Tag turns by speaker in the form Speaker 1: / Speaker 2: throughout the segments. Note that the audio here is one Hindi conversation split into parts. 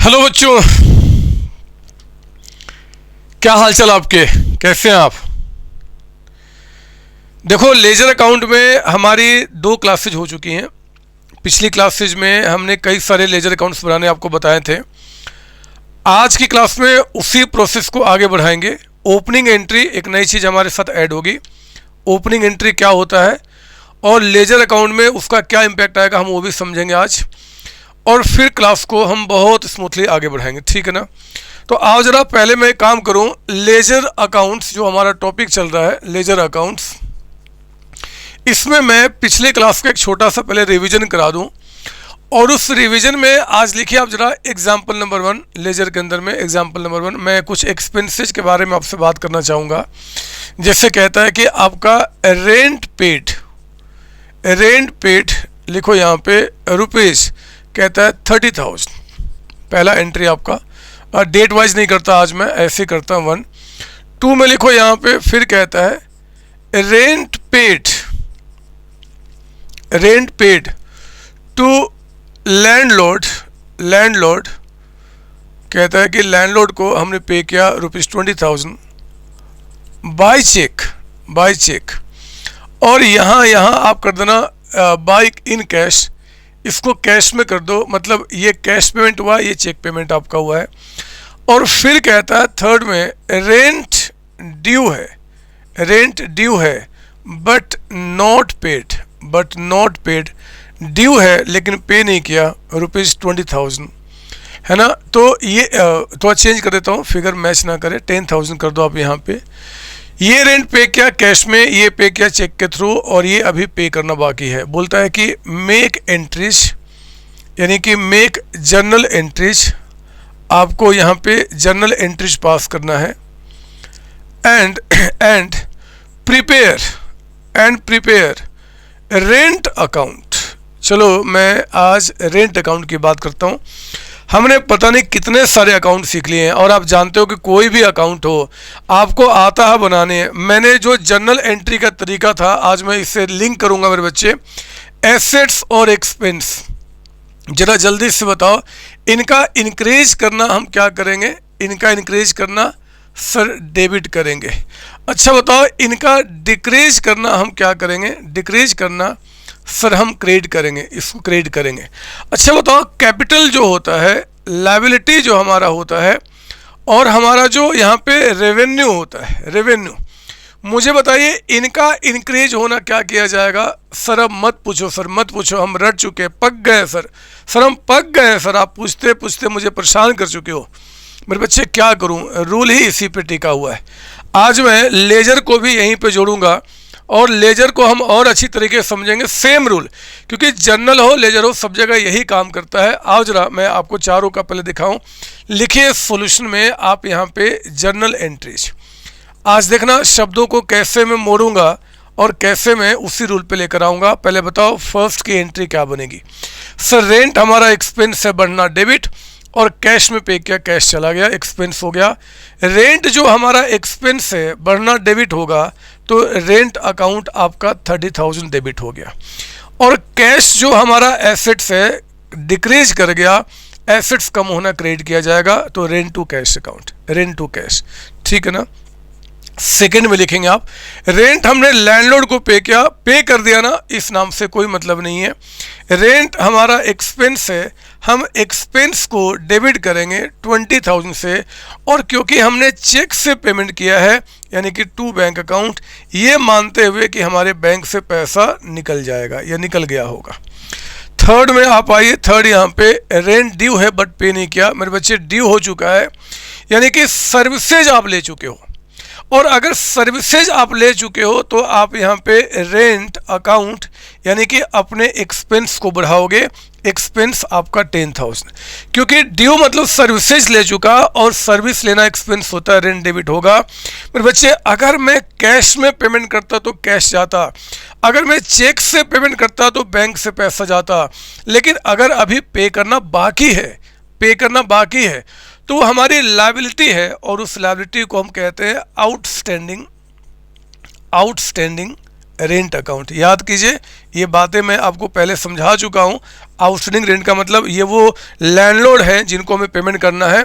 Speaker 1: हेलो बच्चों, क्या हालचाल आपके, कैसे हैं आप। देखो, लेजर अकाउंट में हमारी 2 क्लासेज हो चुकी हैं। पिछली क्लासेज में हमने कई सारे लेजर अकाउंट्स बनाने आपको बताए थे। आज की क्लास में उसी प्रोसेस को आगे बढ़ाएंगे। ओपनिंग एंट्री एक नई चीज़ हमारे साथ ऐड होगी। ओपनिंग एंट्री क्या होता है और लेजर अकाउंट में उसका क्या इम्पैक्ट आएगा, हम वो भी समझेंगे आज। और फिर क्लास को हम बहुत स्मूथली आगे बढ़ाएंगे, ठीक है ना। तो आओ जरा पहले मैं एक काम करूं, लेजर अकाउंट्स जो हमारा टॉपिक चल रहा है, लेजर अकाउंट्स, इसमें मैं पिछले क्लास का एक छोटा सा पहले रिवीजन करा दूं। और उस रिवीजन में आज लिखिए आप जरा एग्जाम्पल नंबर 1, लेजर के अंदर में एग्जाम्पल नंबर 1 मैं कुछ एक्सपेंसेस के बारे में आपसे बात करना चाहूँगा। जैसे कहता है कि आपका रेंट पेड लिखो यहाँ पे रुपीज़, कहता है 30,000। पहला एंट्री आपका डेट वाइज नहीं करता, आज मैं ऐसे करता हूँ 1। 2 में लिखो यहाँ पे, फिर कहता है रेंट पेड टू लैंडलॉर्ड, कहता है कि लैंडलॉर्ड को हमने पे किया ₹20,000 बाय चेक। और यहाँ आप कर देना बाय इन कैश, इसको कैश में कर दो, मतलब ये कैश पेमेंट हुआ, ये चेक पेमेंट आपका हुआ है। और फिर कहता है थर्ड में रेंट ड्यू है बट नॉट पेड, ड्यू है लेकिन पे नहीं किया, ₹20,000 है ना। तो ये थोड़ा चेंज कर देता हूँ, फिगर मैच ना करे, 10,000 कर दो आप यहाँ पे। ये रेंट पे किया कैश में, ये पे किया चेक के थ्रू, और ये अभी पे करना बाकी है। बोलता है कि मेक एंट्रीज, यानी कि मेक जर्नल एंट्रीज, आपको यहाँ पे जर्नल एंट्रीज पास करना है। And prepare rent account. चलो मैं आज रेंट अकाउंट की बात करता हूँ। हमने पता नहीं कितने सारे अकाउंट सीख लिए हैं, और आप जानते हो कि कोई भी अकाउंट हो आपको आता है बनाने। मैंने जो जर्नल एंट्री का तरीका था, आज मैं इससे लिंक करूंगा मेरे बच्चे। एसेट्स और एक्सपेंस, जरा जल्दी से बताओ, इनका इंक्रीज करना हम क्या करेंगे, इनका इंक्रीज करना सर डेबिट करेंगे। अच्छा बताओ, इनका डिक्रीज करना हम क्या करेंगे, डिक्रीज करना सर हम क्रेडिट करेंगे, इसको क्रेडिट करेंगे। अच्छा बताओ, कैपिटल जो होता है, लायबिलिटी जो हमारा होता है, और हमारा जो यहाँ पे रेवेन्यू होता है, रेवेन्यू, मुझे बताइए इनका इंक्रीज होना क्या किया जाएगा। सर अब मत पूछो, हम रट चुके, पक गए सर, हम पक गए सर, आप पूछते पूछते मुझे परेशान कर चुके हो। मेरे बच्चे क्या करूँ, रूल ही इसी पे टिका हुआ है। आज मैं लेजर को भी यहीं पे जोड़ूंगा, और लेजर को हम और अच्छी तरीके से समझेंगे। सेम रूल, क्योंकि जर्नल हो लेजर हो सब जगह यही काम करता है। आओ जरा मैं आपको चारों का पहले दिखाऊं। लिखिए सॉल्यूशन में आप यहाँ पे जर्नल एंट्रीज। आज देखना शब्दों को कैसे मैं मोड़ूंगा और कैसे मैं उसी रूल पे लेकर आऊँगा। पहले बताओ फर्स्ट की एंट्री क्या बनेगी। सर रेंट हमारा एक्सपेंस है, बढ़ना डेबिट, और कैश में पे किया, कैश चला गया, एक्सपेंस हो गया। रेंट जो हमारा एक्सपेंस है बढ़ना डेबिट होगा, तो रेंट अकाउंट आपका 30,000 डेबिट हो गया। और कैश जो हमारा एसेट्स है डिक्रीज कर गया, एसेट्स कम होना क्रेडिट किया जाएगा, तो rent to cash account, rent to cash, ठीक है ना। सेकंड में लिखेंगे आप, रेंट हमने लैंडलॉर्ड को पे किया, पे कर दिया ना, इस नाम से कोई मतलब नहीं है। रेंट हमारा एक्सपेंस है, हम एक्सपेंस को डेबिट करेंगे 20,000 से, और क्योंकि हमने चेक से पेमेंट किया है यानी कि टू बैंक अकाउंट, ये मानते हुए कि हमारे बैंक से पैसा निकल जाएगा या निकल गया होगा। थर्ड में आप आइए, थर्ड यहाँ पे रेंट ड्यू है बट पे नहीं किया। मेरे बच्चे ड्यू हो चुका है, यानी कि सर्विसेज आप ले चुके हो, और अगर सर्विसेज आप ले चुके हो तो आप यहाँ पे रेंट अकाउंट यानी कि अपने एक्सपेंस को बढ़ाओगे। एक्सपेंस आपका 10,000, क्योंकि ड्यू मतलब सर्विसेज ले चुका, और सर्विस लेना एक्सपेंस होता है, रेंट डेबिट होगा। मेरे बच्चे अगर मैं कैश में पेमेंट करता तो कैश जाता, अगर मैं चेक से पेमेंट करता तो बैंक से पैसा जाता, लेकिन अगर अभी पे करना बाकी है तो वो हमारी लायबिलिटी है, और उस लायबिलिटी को हम कहते हैं आउटस्टैंडिंग रेंट अकाउंट। याद कीजिए, ये बातें मैं आपको पहले समझा चुका हूँ। आउटस्टैंडिंग रेंट का मतलब ये वो लैंडलॉर्ड हैं जिनको हमें पेमेंट करना है।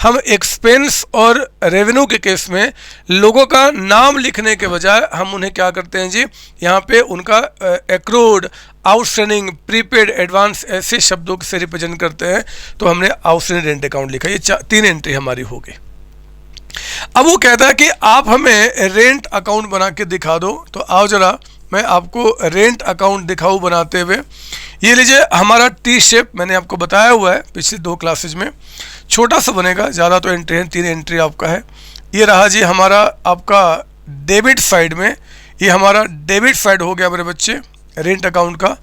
Speaker 1: हम एक्सपेंस और रेवेन्यू के केस में लोगों का नाम लिखने के बजाय हम उन्हें क्या करते हैं जी, यहाँ पे उनका एक्रूड, आउटस्टैंडिंग, प्रीपेड, एडवांस ऐसे शब्दों से रिप्रेजेंट करते हैं। तो हमने आउटस्टैंडिंग रेंट अकाउंट लिखा। ये 3 एंट्री हमारी हो गई। अब वो कहता है कि आप हमें रेंट अकाउंट बना के दिखा दो। तो आओ जरा मैं आपको रेंट अकाउंट दिखाऊं बनाते हुए। ये लीजिए हमारा टी शेप, मैंने आपको बताया हुआ है पिछली 2 क्लासेज में। छोटा सा बनेगा, ज़्यादा तो एंट्री है, 3 एंट्री आपका है। ये रहा जी हमारा आपका डेबिट साइड में, ये हमारा डेबिट साइड हो गया मेरे बच्चे रेंट अकाउंट का।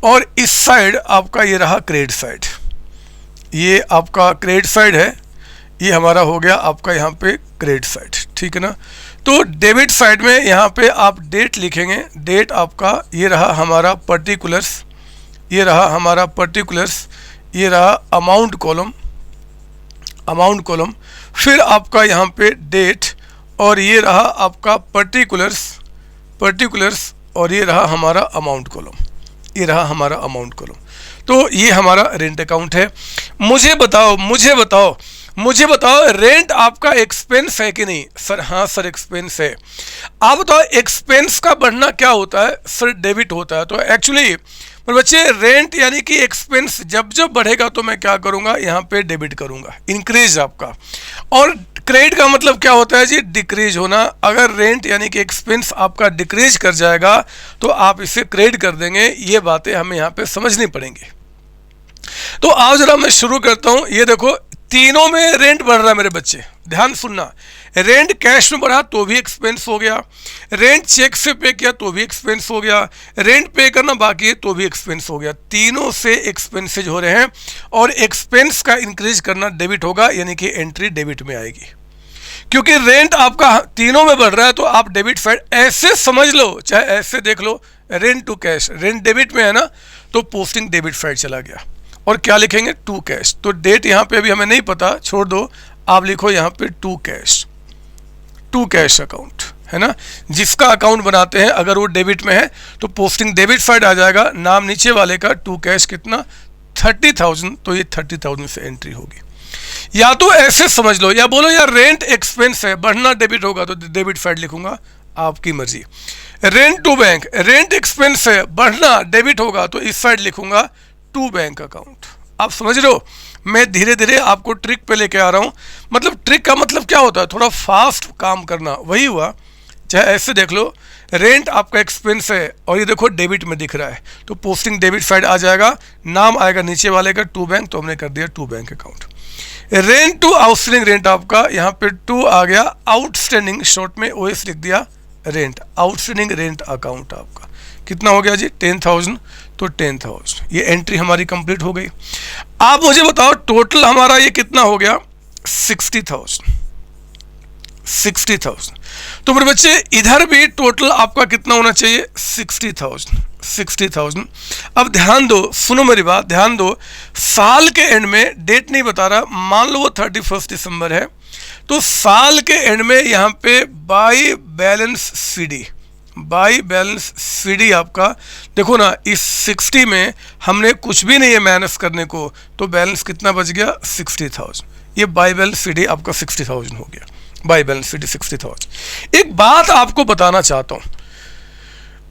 Speaker 1: और इस साइड आपका ये रहा क्रेडिट साइड, ये आपका क्रेडिट साइड है। ये हमारा हो गया आपका यहाँ पे क्रेडिट साइड, ठीक है ना। तो डेबिट साइड में यहाँ पे आप डेट लिखेंगे। डेट आपका ये रहा हमारा पर्टिकुलर्स, ये रहा हमारा पर्टिकुलर्स, ये रहा अमाउंट कॉलम, अमाउंट कॉलम। फिर आपका यहाँ पे डेट, और ये रहा आपका पर्टिकुलर्स, पर्टिकुलर्स, और ये रहा हमारा अमाउंट कॉलम, ये रहा हमारा अमाउंट कॉलम। तो ये हमारा रेंट अकाउंट है। मुझे बताओ, मुझे बताओ, मुझे बताओ, रेंट आपका एक्सपेंस है कि नहीं? सर हाँ सर एक्सपेंस है। आप बताओ एक्सपेंस का बढ़ना क्या होता है? सर डेबिट होता है। तो एक्चुअली बच्चे रेंट यानी कि एक्सपेंस जब जब बढ़ेगा तो मैं क्या करूँगा, यहाँ पे डेबिट करूँगा, इंक्रीज आपका। और क्रेडिट का मतलब क्या होता है जी? डिक्रीज होना। अगर रेंट यानी कि एक्सपेंस आपका डिक्रीज कर जाएगा तो आप इसे क्रेडिट कर देंगे। ये बातें हमें यहाँ पे समझनी पड़ेंगी। तो आओ जरा मैं शुरू करता हूँ। ये देखो तीनों में रेंट बढ़ रहा है मेरे बच्चे, ध्यान सुनना। रेंट कैश में बढ़ा तो भी एक्सपेंस हो गया, रेंट चेक से पे किया तो भी एक्सपेंस हो गया, रेंट पे करना बाकी है तो भी एक्सपेंस हो गया। तीनों से एक्सपेंसेज हो रहे हैं और एक्सपेंस का इंक्रीज करना डेबिट होगा, यानी कि एंट्री डेबिट में आएगी। क्योंकि रेंट आपका तीनों में बढ़ रहा है तो आप डेबिट साइड ऐसे समझ लो, चाहे ऐसे देख लो, rent to cash, rent debit में है ना, तो पोस्टिंग डेबिट साइड चला गया। और क्या लिखेंगे? To cash. तो डेट यहाँ पे अभी हमें नहीं पता, छोड़ दो, आप लिखो यहाँ पे to cash, to cash account, है ना। जिसका अकाउंट बनाते हैं अगर वो डेबिट में है तो पोस्टिंग डेबिट साइड आ जाएगा। नाम नीचे वाले का टू कैश कितना? 30,000। तो ये 30,000 से एंट्री होगी। या तो ऐसे समझ लो, या बोलो यार रेंट एक्सपेंस है, बढ़ना डेबिट होगा तो डेबिट साइड लिखूंगा, आपकी मर्जी। Rent to bank, rent expense है, बढ़ना डेबिट होगा तो इस साइड लिखूंगा टू बैंक अकाउंट। आप समझ रहे हो? मैं धीरे धीरे आपको ट्रिक पे लेके आ रहा हूँ। मतलब ट्रिक का मतलब क्या होता है? थोड़ा फास्ट काम करना, वही हुआ। चाहे ऐसे देख लो, रेंट आपका एक्सपेंस है और ये देखो डेबिट में दिख रहा है तो पोस्टिंग डेबिट साइड आ जाएगा। नाम आएगा नीचे वाले का टू बैंक, तो हमने कर दिया to bank account. Rent to outstanding rent आपका यहाँ पे टू आ गया, आउटस्टैंडिंग शॉर्ट में ओएस लिख दिया रेंट, आउटस्टैंडिंग रेंट अकाउंट आपका कितना हो गया जी? 10,000। तो 10,000 ये एंट्री हमारी कंप्लीट हो गई। आप मुझे बताओ टोटल हमारा ये कितना हो गया? 60,000, 60,000। तो मेरे बच्चे इधर भी टोटल आपका कितना होना चाहिए? 60,000, 60,000। अब ध्यान दो, सुनो मेरी बात, ध्यान दो। साल के एंड में डेट नहीं बता रहा, मान लो वो 31 दिसंबर है, तो साल के एंड में यहाँ पे by balance CD, by balance CD आपका देखो ना, इस 60 में हमने कुछ भी नहीं है माइनस करने को, तो बैलेंस कितना बच गया? 60,000। ये बाई बैलेंस सीडी आपका 60,000 हो गया, बाई बैलेंस सीडी 60,000। एक बात आपको बताना चाहता हूँ,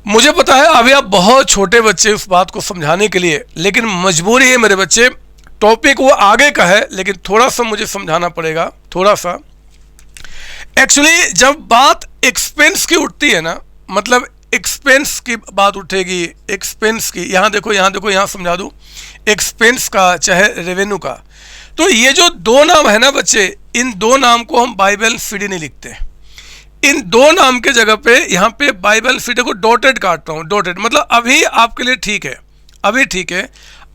Speaker 1: मुझे पता है अभी आप बहुत छोटे बच्चे उस बात को समझाने के लिए, लेकिन मजबूरी है मेरे बच्चे, टॉपिक वो आगे का है लेकिन थोड़ा सा मुझे समझाना पड़ेगा, थोड़ा सा। एक्चुअली जब बात एक्सपेंस की उठती है ना, मतलब एक्सपेंस की बात उठेगी, एक्सपेंस की, यहाँ देखो, यहाँ देखो, यहाँ समझा दूँ, एक्सपेंस का चाहे रेवेन्यू का, तो ये जो दो नाम है ना बच्चे, इन दो नाम को हम बाई बैलेंस सीडी नहीं लिखते। इन दो नाम के जगह पे यहाँ पे बाई बैलेंस सीडी को डॉटेड काट रहा हूँ, डॉटेड मतलब अभी आपके लिए ठीक है, अभी ठीक है।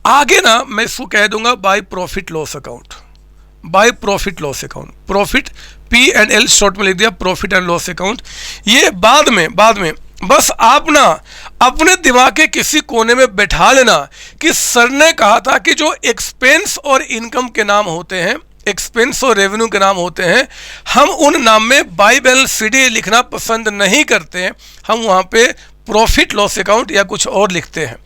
Speaker 1: आगे ना मैं इसको कह दूंगा by profit loss account, by profit loss account, profit P&L short में लिख दिया, प्रॉफिट एंड लॉस अकाउंट। ये बाद में बस आप ना अपने दिमाग के किसी कोने में बैठा लेना कि सर ने कहा था कि जो एक्सपेंस और इनकम के नाम होते हैं, एक्सपेंस और रेवेन्यू के नाम होते हैं, हम उन नाम में बाई बैलेंस सीडी लिखना पसंद नहीं करते हैं, हम वहाँ पे प्रॉफिट लॉस अकाउंट या कुछ और लिखते हैं।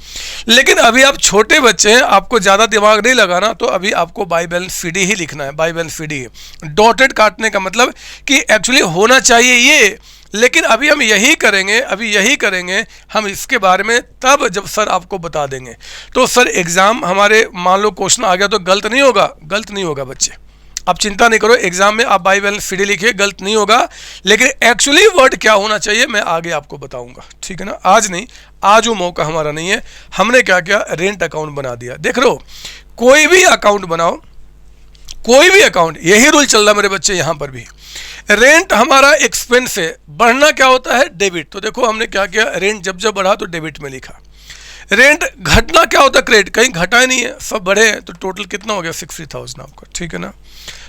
Speaker 1: लेकिन अभी आप छोटे बच्चे हैं, आपको ज़्यादा दिमाग नहीं लगाना, तो अभी आपको बाई बैलेंस सीडी ही लिखना है, बाई बैलेंस सीडी। डॉटेड काटने का मतलब कि एक्चुअली होना चाहिए ये, लेकिन अभी हम यही करेंगे, अभी यही करेंगे हम इसके बारे में तब जब सर आपको बता देंगे। तो सर एग्ज़ाम हमारे मान लो क्वेश्चन आ गया तो गलत नहीं होगा, गलत नहीं होगा बच्चे, आप चिंता नहीं करो, एग्जाम में आप बाई बैलेंस सीडी लिखिए, गलत नहीं होगा। लेकिन एक्चुअली वर्ड क्या होना चाहिए मैं आगे आपको बताऊंगा, ठीक है ना। आज नहीं, आज वो मौका हमारा नहीं है। हमने क्या किया, रेंट अकाउंट बना दिया। देख रहे हो, कोई भी अकाउंट बनाओ, कोई भी अकाउंट, यही रूल चल रहा मेरे बच्चे यहाँ पर भी। रेंट हमारा एक्सपेंस है, बढ़ना क्या होता है, डेबिट। तो देखो हमने क्या किया, रेंट जब जब बढ़ा तो डेबिट में लिखा। रेंट घटना क्या होता है, क्रेडिट, कहीं घटा ही नहीं है, सब बढ़े हैं, तो टोटल कितना हो गया 60,000 आपका, ठीक है ना।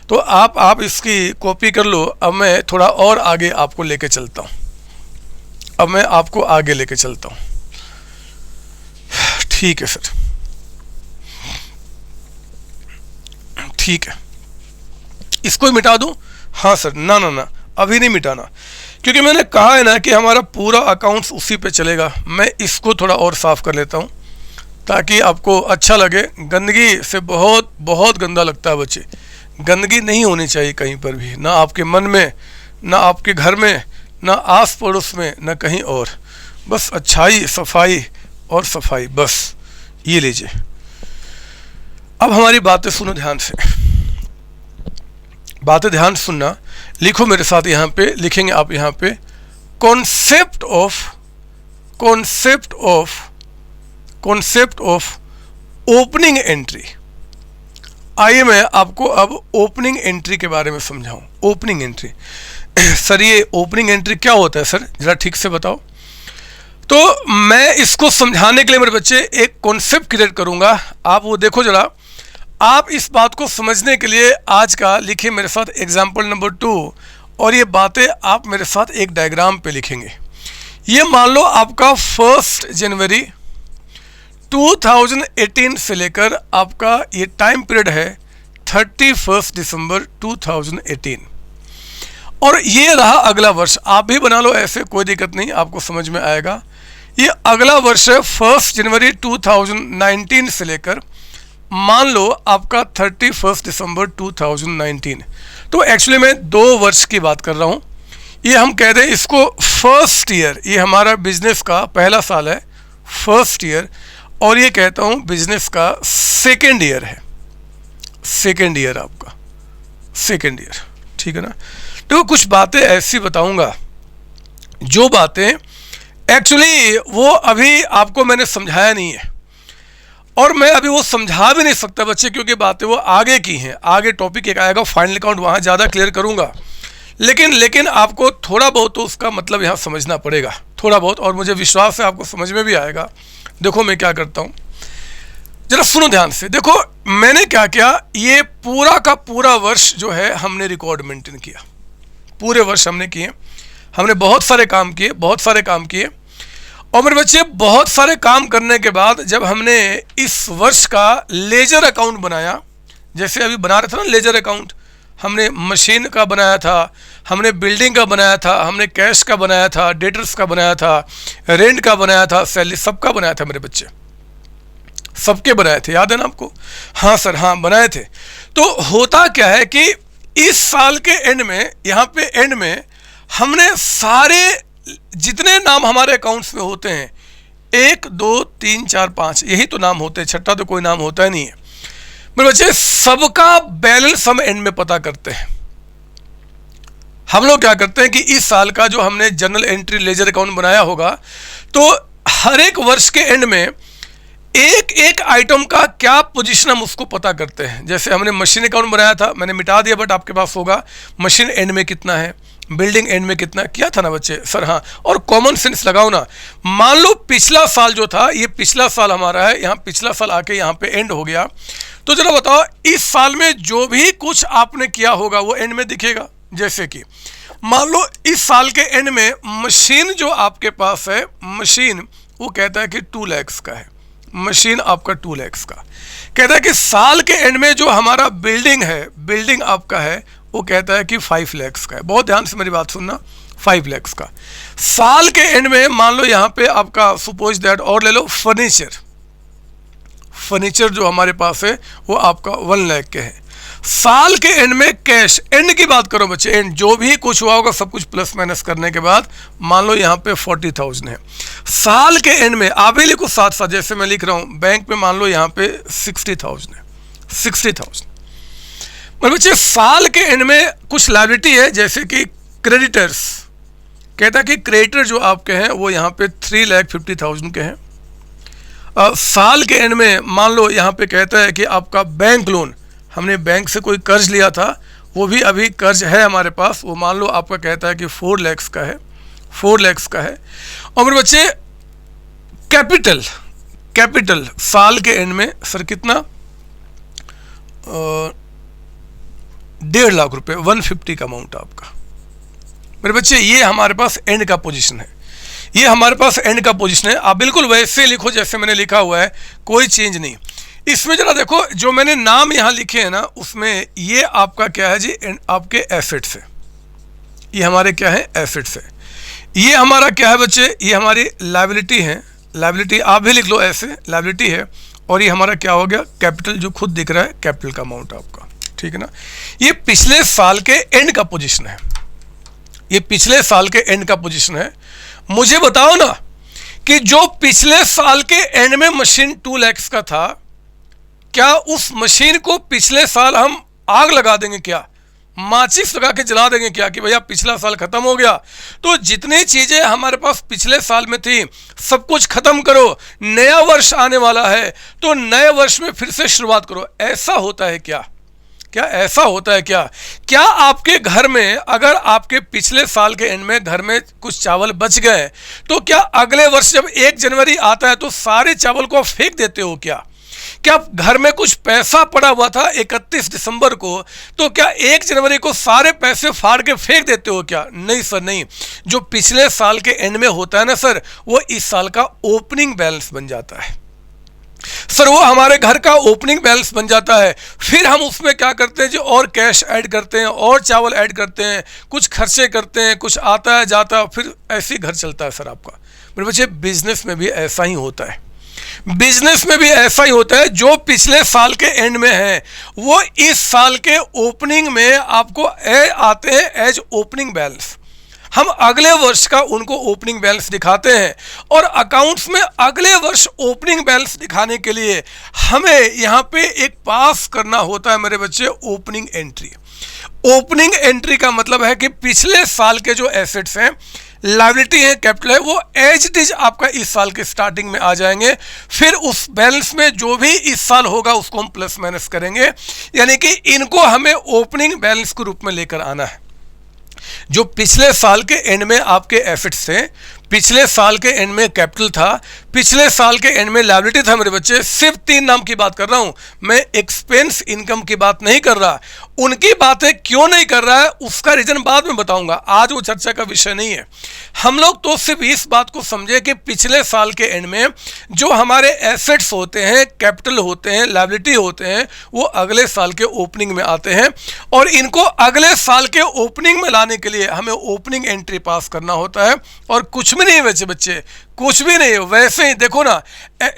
Speaker 1: तो आप इसकी कॉपी कर लो। अब मैं थोड़ा और आगे आपको लेके चलता हूँ, अब मैं आपको आगे लेके चलता हूँ, ठीक है सर, ठीक है। इसको ही मिटा दूँ? हाँ सर, ना ना ना, अभी नहीं मिटाना, क्योंकि मैंने कहा है ना कि हमारा पूरा अकाउंट्स उसी पे चलेगा। मैं इसको थोड़ा और साफ़ कर लेता हूँ ताकि आपको अच्छा लगे। गंदगी से बहुत बहुत गंदा लगता है बच्चे, गंदगी नहीं होनी चाहिए कहीं पर भी, ना आपके मन में, ना आपके घर में, ना आस पड़ोस में, ना कहीं और। बस अच्छाई, सफाई और सफाई, बस ये लीजिए। अब हमारी बातें सुनो ध्यान से, बातें ध्यान सुनना। लिखो मेरे साथ, यहाँ पे लिखेंगे आप, यहाँ पे कॉन्सेप्ट ऑफ ओपनिंग एंट्री। आइए मैं आपको अब ओपनिंग एंट्री के बारे में समझाऊं। ओपनिंग एंट्री सर, ये ओपनिंग एंट्री क्या होता है सर, जरा ठीक से बताओ। तो मैं इसको समझाने के लिए मेरे बच्चे एक कॉन्सेप्ट क्रिएट करूंगा, आप वो देखो जरा। आप इस बात को समझने के लिए आज का लिखिए मेरे साथ एग्जाम्पल नंबर 2, और ये बातें आप मेरे साथ एक डायग्राम पे लिखेंगे। ये मान लो आपका 1 जनवरी 2018 से लेकर आपका ये टाइम पीरियड है 31 दिसंबर 2018, और ये रहा अगला वर्ष। आप भी बना लो ऐसे, कोई दिक्कत नहीं, आपको समझ में आएगा। ये अगला वर्ष है 1 जनवरी 2019 से लेकर मान लो आपका 31 दिसंबर 2019। तो एक्चुअली मैं 2 वर्ष की बात कर रहा हूँ। ये हम कह दें इसको फर्स्ट ईयर, ये हमारा बिजनेस का पहला साल है, फर्स्ट ईयर, और ये कहता हूँ बिजनेस का सेकेंड ईयर है, सेकेंड ईयर आपका, सेकेंड ईयर, ठीक है ना। तो कुछ बातें ऐसी बताऊँगा जो बातें एक्चुअली वो अभी आपको मैंने समझाया नहीं है, और मैं अभी वो समझा भी नहीं सकता बच्चे, क्योंकि बातें वो आगे की हैं। आगे टॉपिक एक आएगा फाइनल अकाउंट, वहाँ ज़्यादा क्लियर करूँगा। लेकिन आपको थोड़ा बहुत तो उसका मतलब यहाँ समझना पड़ेगा, थोड़ा बहुत, और मुझे विश्वास है आपको समझ में भी आएगा। देखो मैं क्या करता हूँ, जरा सुनो ध्यान से। देखो मैंने क्या किया, ये पूरा का पूरा वर्ष जो है हमने रिकॉर्ड मेंटेन किया, पूरे वर्ष हमने किए, हमने बहुत सारे काम किए, बहुत सारे काम किए। और मेरे बच्चे बहुत सारे काम करने के बाद जब हमने इस वर्ष का लेजर अकाउंट बनाया, जैसे अभी बना रहे थे ना लेजर अकाउंट, हमने मशीन का बनाया था, हमने बिल्डिंग का बनाया था, हमने कैश का बनाया था, डेटर्स का बनाया था, रेंट का बनाया था, सैलरी सबका बनाया था मेरे बच्चे, सबके बनाए थे, याद है ना आपको? हाँ सर, हाँ बनाए थे। तो होता क्या है कि इस साल के एंड में, यहाँ पे एंड में हमने सारे जितने नाम हमारे अकाउंट्स में होते हैं, 1 2 3 4 5, यही तो नाम होते हैं, छठा तो कोई नाम होता ही नहीं है मेरे बच्चे। सबका बैलेंस हम एंड में पता करते हैं। हम लोग क्या करते हैं कि इस साल का जो हमने जर्नल एंट्री लेजर अकाउंट बनाया होगा, तो हर एक वर्ष के एंड में एक एक आइटम का क्या पोजीशन हम उसको पता करते हैं। जैसे हमने मशीन अकाउंट बनाया था, मैंने मिटा दिया बट आपके पास होगा, मशीन एंड में कितना है, बिल्डिंग एंड में कितना किया था ना बच्चे सर? हाँ, और कॉमन सेंस लगाओ ना। मान लो पिछला साल जो था, ये पिछला साल हमारा है, यहाँ पिछला साल आके यहाँ पे एंड हो गया, तो जरा बताओ इस साल में जो भी कुछ आपने किया होगा वो एंड में दिखेगा। जैसे कि मान लो इस साल के एंड में मशीन जो आपके पास है, मशीन वो कहता है कि 2 लाख का है, मशीन आपका 2 लाख का। कहता है कि साल के एंड में जो हमारा बिल्डिंग है, बिल्डिंग आपका है, वो कहता है कि 5 लाख का है। बहुत ध्यान से मेरी बात सुनना, 5 लाख का। साल के एंड में मान लो यहाँ पे आपका सपोज दैट, और ले लो फर्नीचर, फर्नीचर जो हमारे पास है वो आपका 1 लाख के है। साल के एंड में कैश, एंड की बात करो बच्चे, एंड जो भी कुछ हुआ होगा सब कुछ प्लस माइनस करने के बाद मान लो यहाँ पे 40,000 है। साल के एंड में आप भी लिखो साथ साथ, जैसे मैं लिख रहा हूँ, बैंक में मान लो यहाँ पे 60,000 है, 60,000। मतलब बच्चे साल के एंड में कुछ लायबिलिटी है, जैसे कि क्रेडिटर्स, कहता है कि क्रेडिटर जो आपके हैं वो यहाँ पे 3,50,000 के हैं। साल के एंड में मान लो यहाँ पे कहता है कि आपका बैंक लोन, हमने बैंक से कोई कर्ज लिया था, वो भी अभी कर्ज है हमारे पास, वो मान लो आपका कहता है कि 4 लाख का है, 4 लाख का है। और मेरे बच्चे कैपिटल, कैपिटल साल के एंड में सर कितना, 1.5 लाख रुपए, 150 का अमाउंट आपका। मेरे बच्चे ये हमारे पास एंड का पोजीशन है, ये हमारे पास एंड का पोजीशन है। आप बिल्कुल वैसे लिखो जैसे मैंने लिखा हुआ है, कोई चेंज नहीं। इसमें जरा देखो, जो मैंने नाम यहाँ लिखे हैं ना, उसमें ये आपका क्या है जी, आपके एसेट्स है, ये हमारे क्या है, एसेट्स है। ये हमारा क्या है बच्चे, ये हमारी लायबिलिटी है, लायबिलिटी आप भी लिख लो ऐसे, लायबिलिटी है। और ये हमारा क्या हो गया, कैपिटल, जो खुद दिख रहा है कैपिटल का अमाउंट आपका, ठीक है ना। ये पिछले साल के एंड का पोजीशन है, ये पिछले साल के एंड का पोजीशन है। मुझे बताओ ना कि जो पिछले साल के एंड में मशीन 2 लाख का था, क्या उस मशीन को पिछले साल हम आग लगा देंगे क्या, माचिस लगा के जला देंगे क्या कि भैया पिछला साल खत्म हो गया। तो जितनी चीजें हमारे पास पिछले साल में थी सब कुछ खत्म करो, नया वर्ष आने वाला है तो नए वर्ष में फिर से शुरुआत करो। ऐसा होता है क्या, क्या ऐसा होता है क्या? क्या आपके घर में अगर आपके पिछले साल के एंड में घर में कुछ चावल बच गए तो क्या अगले वर्ष जब 1 जनवरी आता है तो सारे चावल को फेंक देते हो क्या? क्या घर में कुछ पैसा पड़ा हुआ था 31 दिसंबर को, तो क्या 1 जनवरी को सारे पैसे फाड़ के फेंक देते हो क्या? नहीं सर, नहीं। जो पिछले साल के एंड में होता है ना सर, वो इस साल का ओपनिंग बैलेंस बन जाता है सर, वो हमारे घर का ओपनिंग बैलेंस बन जाता है। फिर हम उसमें क्या करते हैं जी, और कैश ऐड करते हैं, और चावल ऐड करते हैं, कुछ खर्चे करते हैं, कुछ आता है जाता है, फिर ऐसे ही घर चलता है सर आपका। मेरे बच्चे बिजनेस में भी ऐसा ही होता है, बिजनेस में भी ऐसा ही होता है। जो पिछले साल के एंड में है वो इस साल के ओपनिंग में आपको आते हैं एज ओपनिंग बैलेंस। हम अगले वर्ष का उनको ओपनिंग बैलेंस दिखाते हैं, और अकाउंट्स में अगले वर्ष ओपनिंग बैलेंस दिखाने के लिए हमें यहाँ पे एक पास करना होता है मेरे बच्चे, ओपनिंग एंट्री। ओपनिंग एंट्री का मतलब है कि पिछले साल के जो एसेट्स हैं, लायबिलिटी है, कैपिटल है, वो एज इट इज आपका इस साल के स्टार्टिंग में आ जाएंगे। फिर उस बैलेंस में जो भी इस साल होगा उसको हम प्लस माइनस करेंगे, यानी कि इनको हमें ओपनिंग बैलेंस के रूप में लेकर आना है। जो पिछले साल के एंड में आपके एसेट्स थे, पिछले साल के एंड में कैपिटल था, पिछले साल के एंड में लायबिलिटी था मेरे बच्चे, सिर्फ 3 नाम की बात कर रहा हूं मैं, एक्सपेंस इनकम की बात नहीं कर रहा। उनकी बातें क्यों नहीं कर रहा है उसका रीजन बाद में बताऊंगा, आज वो चर्चा का विषय नहीं है। हम लोग तो सिर्फ इस बात को समझे कि पिछले साल के एंड में जो हमारे एसेट्स होते हैं, कैपिटल होते हैं, लायबिलिटी होते हैं, वो अगले साल के ओपनिंग में आते हैं, और इनको अगले साल के ओपनिंग में लाने के लिए हमें ओपनिंग एंट्री पास करना होता है। और कुछ भी नहीं बच्चे, कुछ भी नहीं। वैसे ही देखो ना,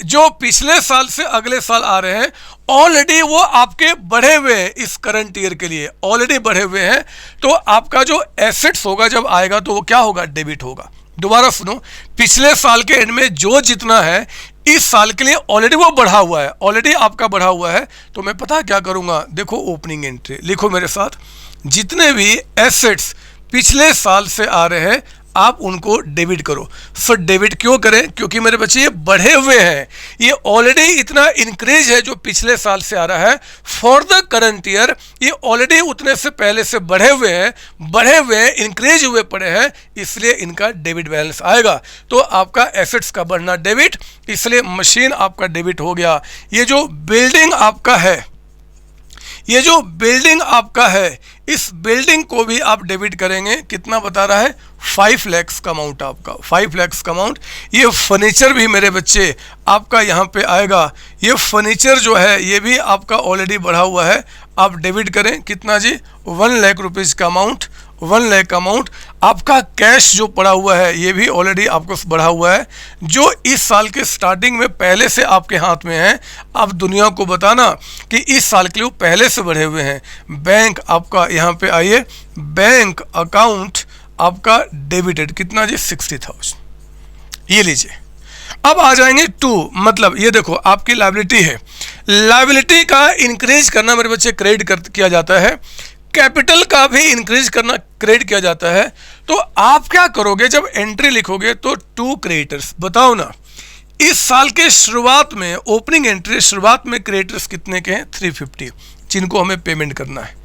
Speaker 1: जो पिछले साल से अगले साल आ रहे हैं ऑलरेडी वो आपके बढ़े हुए हैं, इस करंट ईयर के लिए ऑलरेडी बढ़े हुए हैं। तो आपका जो एसेट्स होगा जब आएगा तो वो क्या होगा, डेबिट होगा। दोबारा सुनो, पिछले साल के एंड में जो जितना है इस साल के लिए ऑलरेडी वो बढ़ा हुआ है, ऑलरेडी आपका बढ़ा हुआ है। तो मैं पता क्या करूंगा, देखो ओपनिंग एंट्री लिखो मेरे साथ, जितने भी एसेट्स पिछले साल से आ रहे हैं आप उनको डेबिट करो। सर डेबिट क्यों करें? क्योंकि मेरे बच्चे ये बढ़े हुए हैं, ये ऑलरेडी इतना इंक्रीज है जो पिछले साल से आ रहा है फॉर द करंट ईयर, ये ऑलरेडी उतने से पहले से बढ़े हुए हैं, इंक्रीज हुए पड़े हैं, इसलिए इनका डेबिट बैलेंस आएगा। तो आपका एसेट्स का बढ़ना डेबिट, इसलिए मशीन आपका डेबिट हो गया। ये जो बिल्डिंग आपका है, ये जो बिल्डिंग आपका है, इस बिल्डिंग को भी आप डेबिट करेंगे। कितना बता रहा है, 5 lakhs का अमाउंट, आपका 5 lakhs का अमाउंट। ये फर्नीचर भी मेरे बच्चे आपका यहाँ पे आएगा, ये फर्नीचर जो है ये भी आपका ऑलरेडी बढ़ा हुआ है। आप डेबिट करें कितना जी, 1 लाख रुपीज़ का अमाउंट, 1 लाख का अमाउंट। आपका कैश जो पड़ा हुआ है ये भी ऑलरेडी आपको बढ़ा हुआ है, जो इस साल के स्टार्टिंग में पहले से आपके हाथ में है। आप दुनिया को बताना कि इस साल के लिए वो पहले से बढ़े हुए हैं। बैंक आपका यहाँ पे आइए, बैंक अकाउंट आपका डेबिटेड कितना जी, 60,000, ये लीजिए। अब आ जाएंगे टू, मतलब ये देखो आपकी लायबिलिटी है। लायबिलिटी का इंक्रीज करना मेरे बच्चे क्रेडिट किया जाता है, कैपिटल का भी इंक्रीज करना क्रेडिट किया जाता है। तो आप क्या करोगे जब एंट्री लिखोगे, तो 2 क्रेडिटर्स, बताओ ना इस साल के शुरुआत में ओपनिंग एंट्री शुरुआत में क्रेडिटर्स कितने के हैं, 350, जिनको हमें पेमेंट करना है।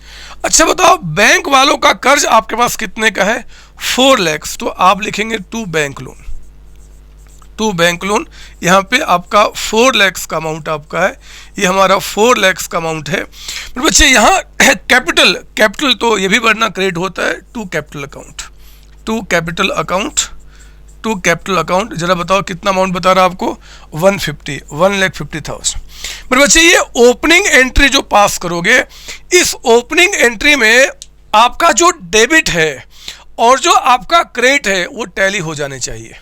Speaker 1: अच्छा बताओ बैंक वालों का कर्ज आपके पास कितने का है, 4 lakhs, तो आप लिखेंगे 2 बैंक लोन, 2 बैंक लोन। यहाँ पे आपका 4 lakhs का अमाउंट आपका है, ये हमारा 4 lakhs का अमाउंट है। बच्चे यहाँ कैपिटल तो ये भी बढ़ना क्रेडिट होता है, 2 capital account, 2 capital account, 2 capital account. जरा बताओ कितना अमाउंट बता रहा है आपको, 150, 1,50,000। मेरे बच्चे ये ओपनिंग एंट्री जो पास करोगे, इस ओपनिंग एंट्री में आपका जो डेबिट है और जो आपका क्रेडिट है वो टैली हो जाने चाहिए।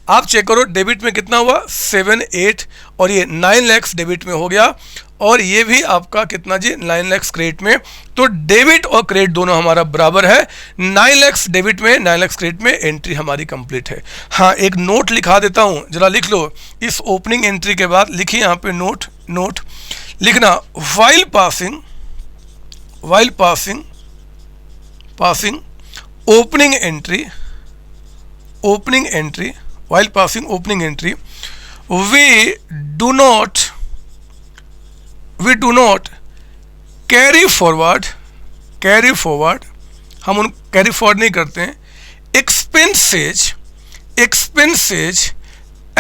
Speaker 1: आप चेक करो डेबिट में कितना हुआ, 7, 8, और ये 9 lakhs डेबिट में हो गया, और ये भी आपका कितना जी, 9 lakhs क्रेडिट में। तो डेबिट और क्रेडिट दोनों हमारा बराबर है, 9 lakhs डेबिट में, 9 lakhs क्रेडिट में, एंट्री हमारी कंप्लीट है। हाँ एक नोट लिखा देता हूँ, जरा लिख लो इस ओपनिंग एंट्री के बाद, लिखिए यहाँ पे नोट लिखना, while passing opening entry, while passing opening entry, we do not carry forward, हम उन कैरी फॉरवर्ड नहीं करते हैं, expenses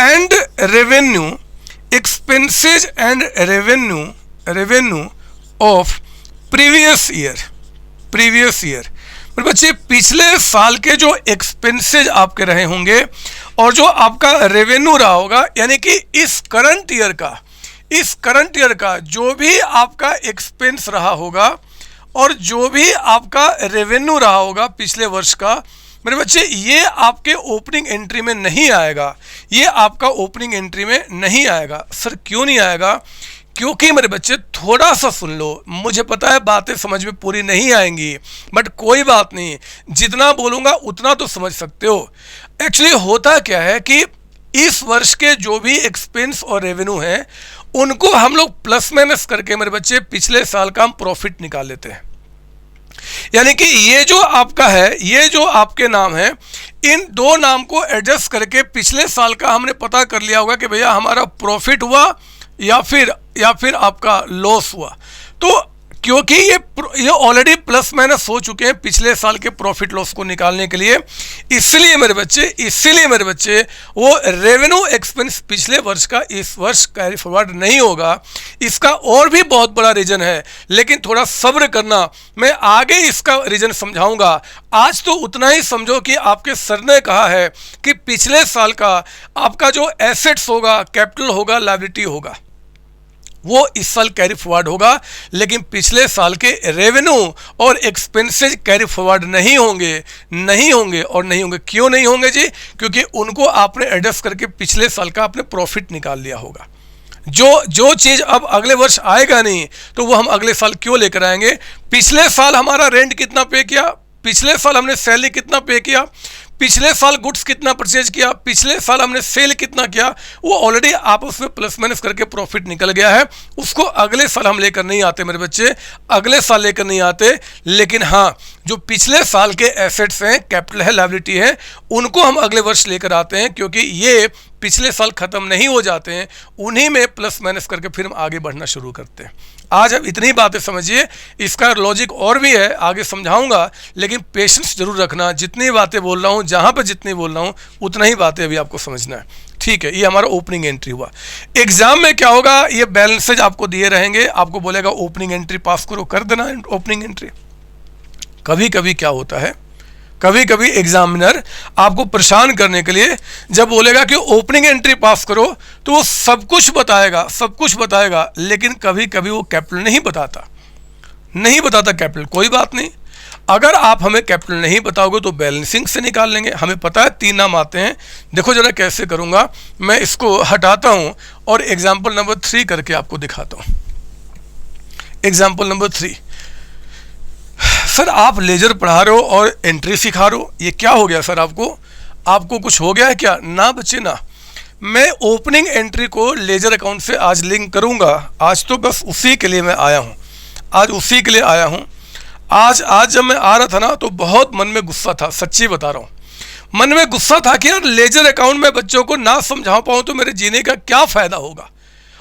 Speaker 1: and revenue of previous year। बच्चे पिछले साल के जो एक्सपेंसेज आपके रहे होंगे और जो आपका रेवेन्यू रहा होगा, यानी कि इस करंट ईयर का जो भी आपका एक्सपेंस रहा होगा और जो भी आपका रेवेन्यू रहा होगा पिछले वर्ष का, मेरे बच्चे ये आपके ओपनिंग एंट्री में नहीं आएगा, ये आपका ओपनिंग एंट्री में नहीं आएगा। सर क्यों नहीं आएगा? क्योंकि मेरे बच्चे थोड़ा सा सुन लो, मुझे पता है बातें समझ में पूरी नहीं आएंगी, बट कोई बात नहीं, जितना बोलूँगा उतना तो समझ सकते हो। एक्चुअली होता क्या है कि इस वर्ष के जो भी एक्सपेंस और रेवेन्यू हैं उनको हम लोग प्लस माइनस करके मेरे बच्चे पिछले साल का हम प्रॉफिट निकाल लेते हैं। यानी कि ये जो आपका है, ये जो आपके नाम है, इन दो नाम को एडजस्ट करके पिछले साल का हमने पता कर लिया होगा कि भैया हमारा प्रॉफिट हुआ या फिर आपका लॉस हुआ। तो क्योंकि ये ऑलरेडी प्लस माइनस हो चुके हैं पिछले साल के प्रॉफिट लॉस को निकालने के लिए, इसलिए मेरे बच्चे वो रेवेन्यू एक्सपेंस पिछले वर्ष का इस वर्ष कैरी फॉरवर्ड नहीं होगा। इसका और भी बहुत बड़ा रीजन है, लेकिन थोड़ा सब्र करना, मैं आगे इसका रीजन समझाऊंगा। आज तो उतना ही समझो कि आपके सर ने कहा है कि पिछले साल का आपका जो एसेट्स होगा, कैपिटल होगा, लायबिलिटी होगा, वो इस साल कैरी फॉरवर्ड होगा, लेकिन पिछले साल के रेवेन्यू और एक्सपेंसेस कैरी फॉरवर्ड नहीं होंगे। क्यों नहीं होंगे जी? क्योंकि उनको आपने एडजस्ट करके पिछले साल का आपने प्रॉफिट निकाल लिया होगा। जो चीज़ अब अगले वर्ष आएगा नहीं, तो वो हम अगले साल क्यों लेकर आएंगे? पिछले साल हमारा रेंट कितना पे किया, पिछले साल हमने सैलरी कितना पे किया, पिछले साल गुड्स कितना परचेज किया, पिछले साल हमने सेल कितना किया, वो ऑलरेडी आप उसमें प्लस माइनस करके प्रॉफिट निकल गया है। उसको अगले साल हम लेकर नहीं आते मेरे बच्चे, अगले साल लेकर नहीं आते। लेकिन हाँ, जो पिछले साल के एसेट्स हैं, कैपिटल है, लायबिलिटी है, उनको हम अगले वर्ष लेकर आते हैं, क्योंकि ये पिछले साल ख़त्म नहीं हो जाते हैं, उन्हीं में प्लस माइनस करके फिर हम आगे बढ़ना शुरू करते हैं। आज अब इतनी बातें समझिए, इसका लॉजिक और भी है, आगे समझाऊंगा, लेकिन पेशेंस जरूर रखना। जितनी बातें बोल रहा हूँ, जहाँ पर जितनी बोल रहा हूँ, उतना ही बातें अभी आपको समझना है। ठीक है, ये हमारा ओपनिंग एंट्री हुआ। एग्जाम में क्या होगा, ये बैलेंसेज आपको दिए रहेंगे, आपको बोलेगा ओपनिंग एंट्री पास करो, कर देना ओपनिंग एंट्री। कभी कभी क्या होता है, कभी कभी एग्जामिनर आपको परेशान करने के लिए जब बोलेगा कि ओपनिंग एंट्री पास करो तो वो सब कुछ बताएगा, लेकिन कभी कभी वो कैपिटल नहीं बताता कैपिटल। कोई बात नहीं, अगर आप हमें कैपिटल नहीं बताओगे तो बैलेंसिंग से निकाल लेंगे। हमें पता है 3 नाम आते हैं। देखो जरा कैसे करूँगा, मैं इसको हटाता हूँ और एग्जाम्पल नंबर 3 करके आपको दिखाता हूँ। एग्जाम्पल नंबर 3, सर आप लेजर पढ़ा रहे हो और एंट्री सिखा रहे हो, ये क्या हो गया सर? आपको कुछ हो गया है क्या? ना बच्चे ना, मैं ओपनिंग एंट्री को लेजर अकाउंट से आज लिंक करूंगा। आज तो बस उसी के लिए मैं आया हूं, आज जब मैं आ रहा था ना तो बहुत मन में गुस्सा था, सच्ची बता रहा हूं। मन में गुस्सा था कि यार लेजर अकाउंट में बच्चों को ना समझा पाऊं तो मेरे जीने का क्या फ़ायदा होगा।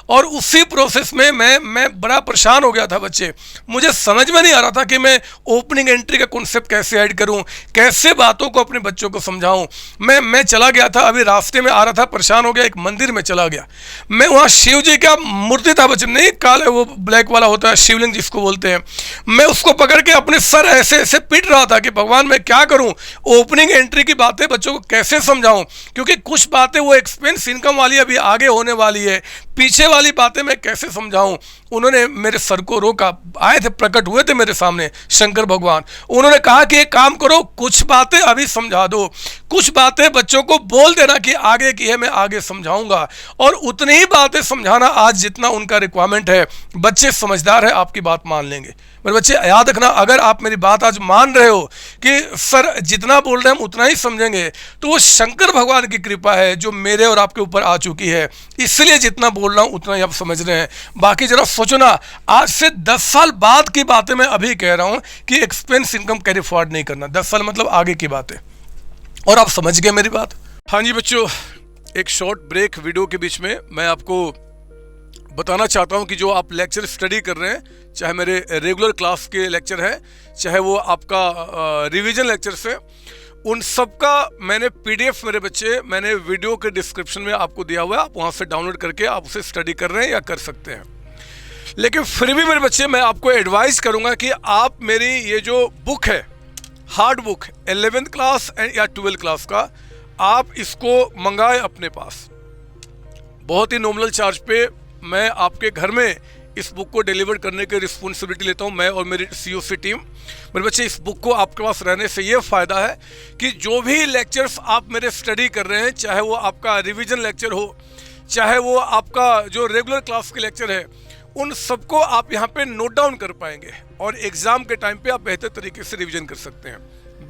Speaker 1: और उसी प्रोसेस में मैं बड़ा परेशान हो गया था बच्चे। मुझे समझ में नहीं आ रहा था कि मैं ओपनिंग एंट्री का कॉन्सेप्ट कैसे ऐड करूं, कैसे बातों को अपने बच्चों को समझाऊं। मैं चला गया था, अभी रास्ते में आ रहा था, परेशान हो गया, एक मंदिर में चला गया। मैं वहाँ शिव जी का मूर्ति था बच्चे, नहीं काले वो ब्लैक वाला होता है शिवलिंग जिसको बोलते हैं, मैं उसको पकड़ के अपने सर ऐसे ऐसे पीट रहा था कि भगवान मैं क्या करूँ, ओपनिंग एंट्री की बातें बच्चों को कैसे समझाऊँ, क्योंकि कुछ बातें वो एक्सपेंस इनकम वाली अभी आगे होने वाली है, पीछे वाली बातें मैं कैसे समझाऊं। उन्होंने मेरे सर को रोका, आए थे, प्रकट हुए थे मेरे सामने शंकर भगवान। उन्होंने कहा कि एक काम करो, कुछ बातें अभी समझा दो, कुछ बातें बच्चों को बोल देना कि आगे की है, मैं आगे समझाऊंगा। और उतनी ही बातें समझाना आज जितना उनका रिक्वायरमेंट है। बच्चे समझदार है, आपकी बात मान लेंगे। मेरे बच्चे याद रखना, अगर आप मेरी बात आज मान रहे हो कि सर जितना बोल रहे हैं हम उतना ही समझेंगे, तो वो शंकर भगवान की कृपा है जो मेरे और आपके ऊपर आ चुकी है, इसलिए जितना बोल रहा हूँ उतना ही आप समझ रहे हैं। बाकी जरा सोचो ना, आज से 10 साल बाद की बातें मैं अभी कह रहा हूँ कि एक्सपेंस इनकम कैरी फॉरवर्ड नहीं करना। 10 साल मतलब आगे की बात है, और आप समझ गए मेरी बात। हाँ जी बच्चों, एक शॉर्ट ब्रेक वीडियो के बीच में मैं आपको बताना चाहता हूं कि जो आप लेक्चर स्टडी कर रहे हैं, चाहे मेरे रेगुलर क्लास के लेक्चर है, चाहे वो आपका रिवीजन लेक्चर्स है, उन सब का मैंने पीडीएफ मेरे बच्चे मैंने वीडियो के डिस्क्रिप्शन में आपको दिया हुआ है। आप वहां से डाउनलोड करके आप उसे स्टडी कर रहे हैं या कर सकते हैं। लेकिन फिर भी मेरे बच्चे मैं आपको एडवाइस करूंगा कि आप मेरी ये जो बुक है, हार्ड बुक 11th क्लास या 12th क्लास का, आप इसको मंगाए अपने पास। बहुत ही नॉमिनल चार्ज पे मैं आपके घर में इस बुक को डिलीवर करने की रिस्पॉन्सिबिलिटी लेता हूं, मैं और मेरी सीओसी टीम। मेरे बच्चे, इस बुक को आपके पास रहने से ये फ़ायदा है कि जो भी लेक्चर्स आप मेरे स्टडी कर रहे हैं, चाहे वो आपका रिवीजन लेक्चर हो, चाहे वो आपका जो रेगुलर क्लास के लेक्चर है, उन सबको आप यहाँ पे नोट डाउन कर पाएंगे और एग्ज़ाम के टाइम पे आप बेहतर तरीके से रिवीजन कर सकते हैं।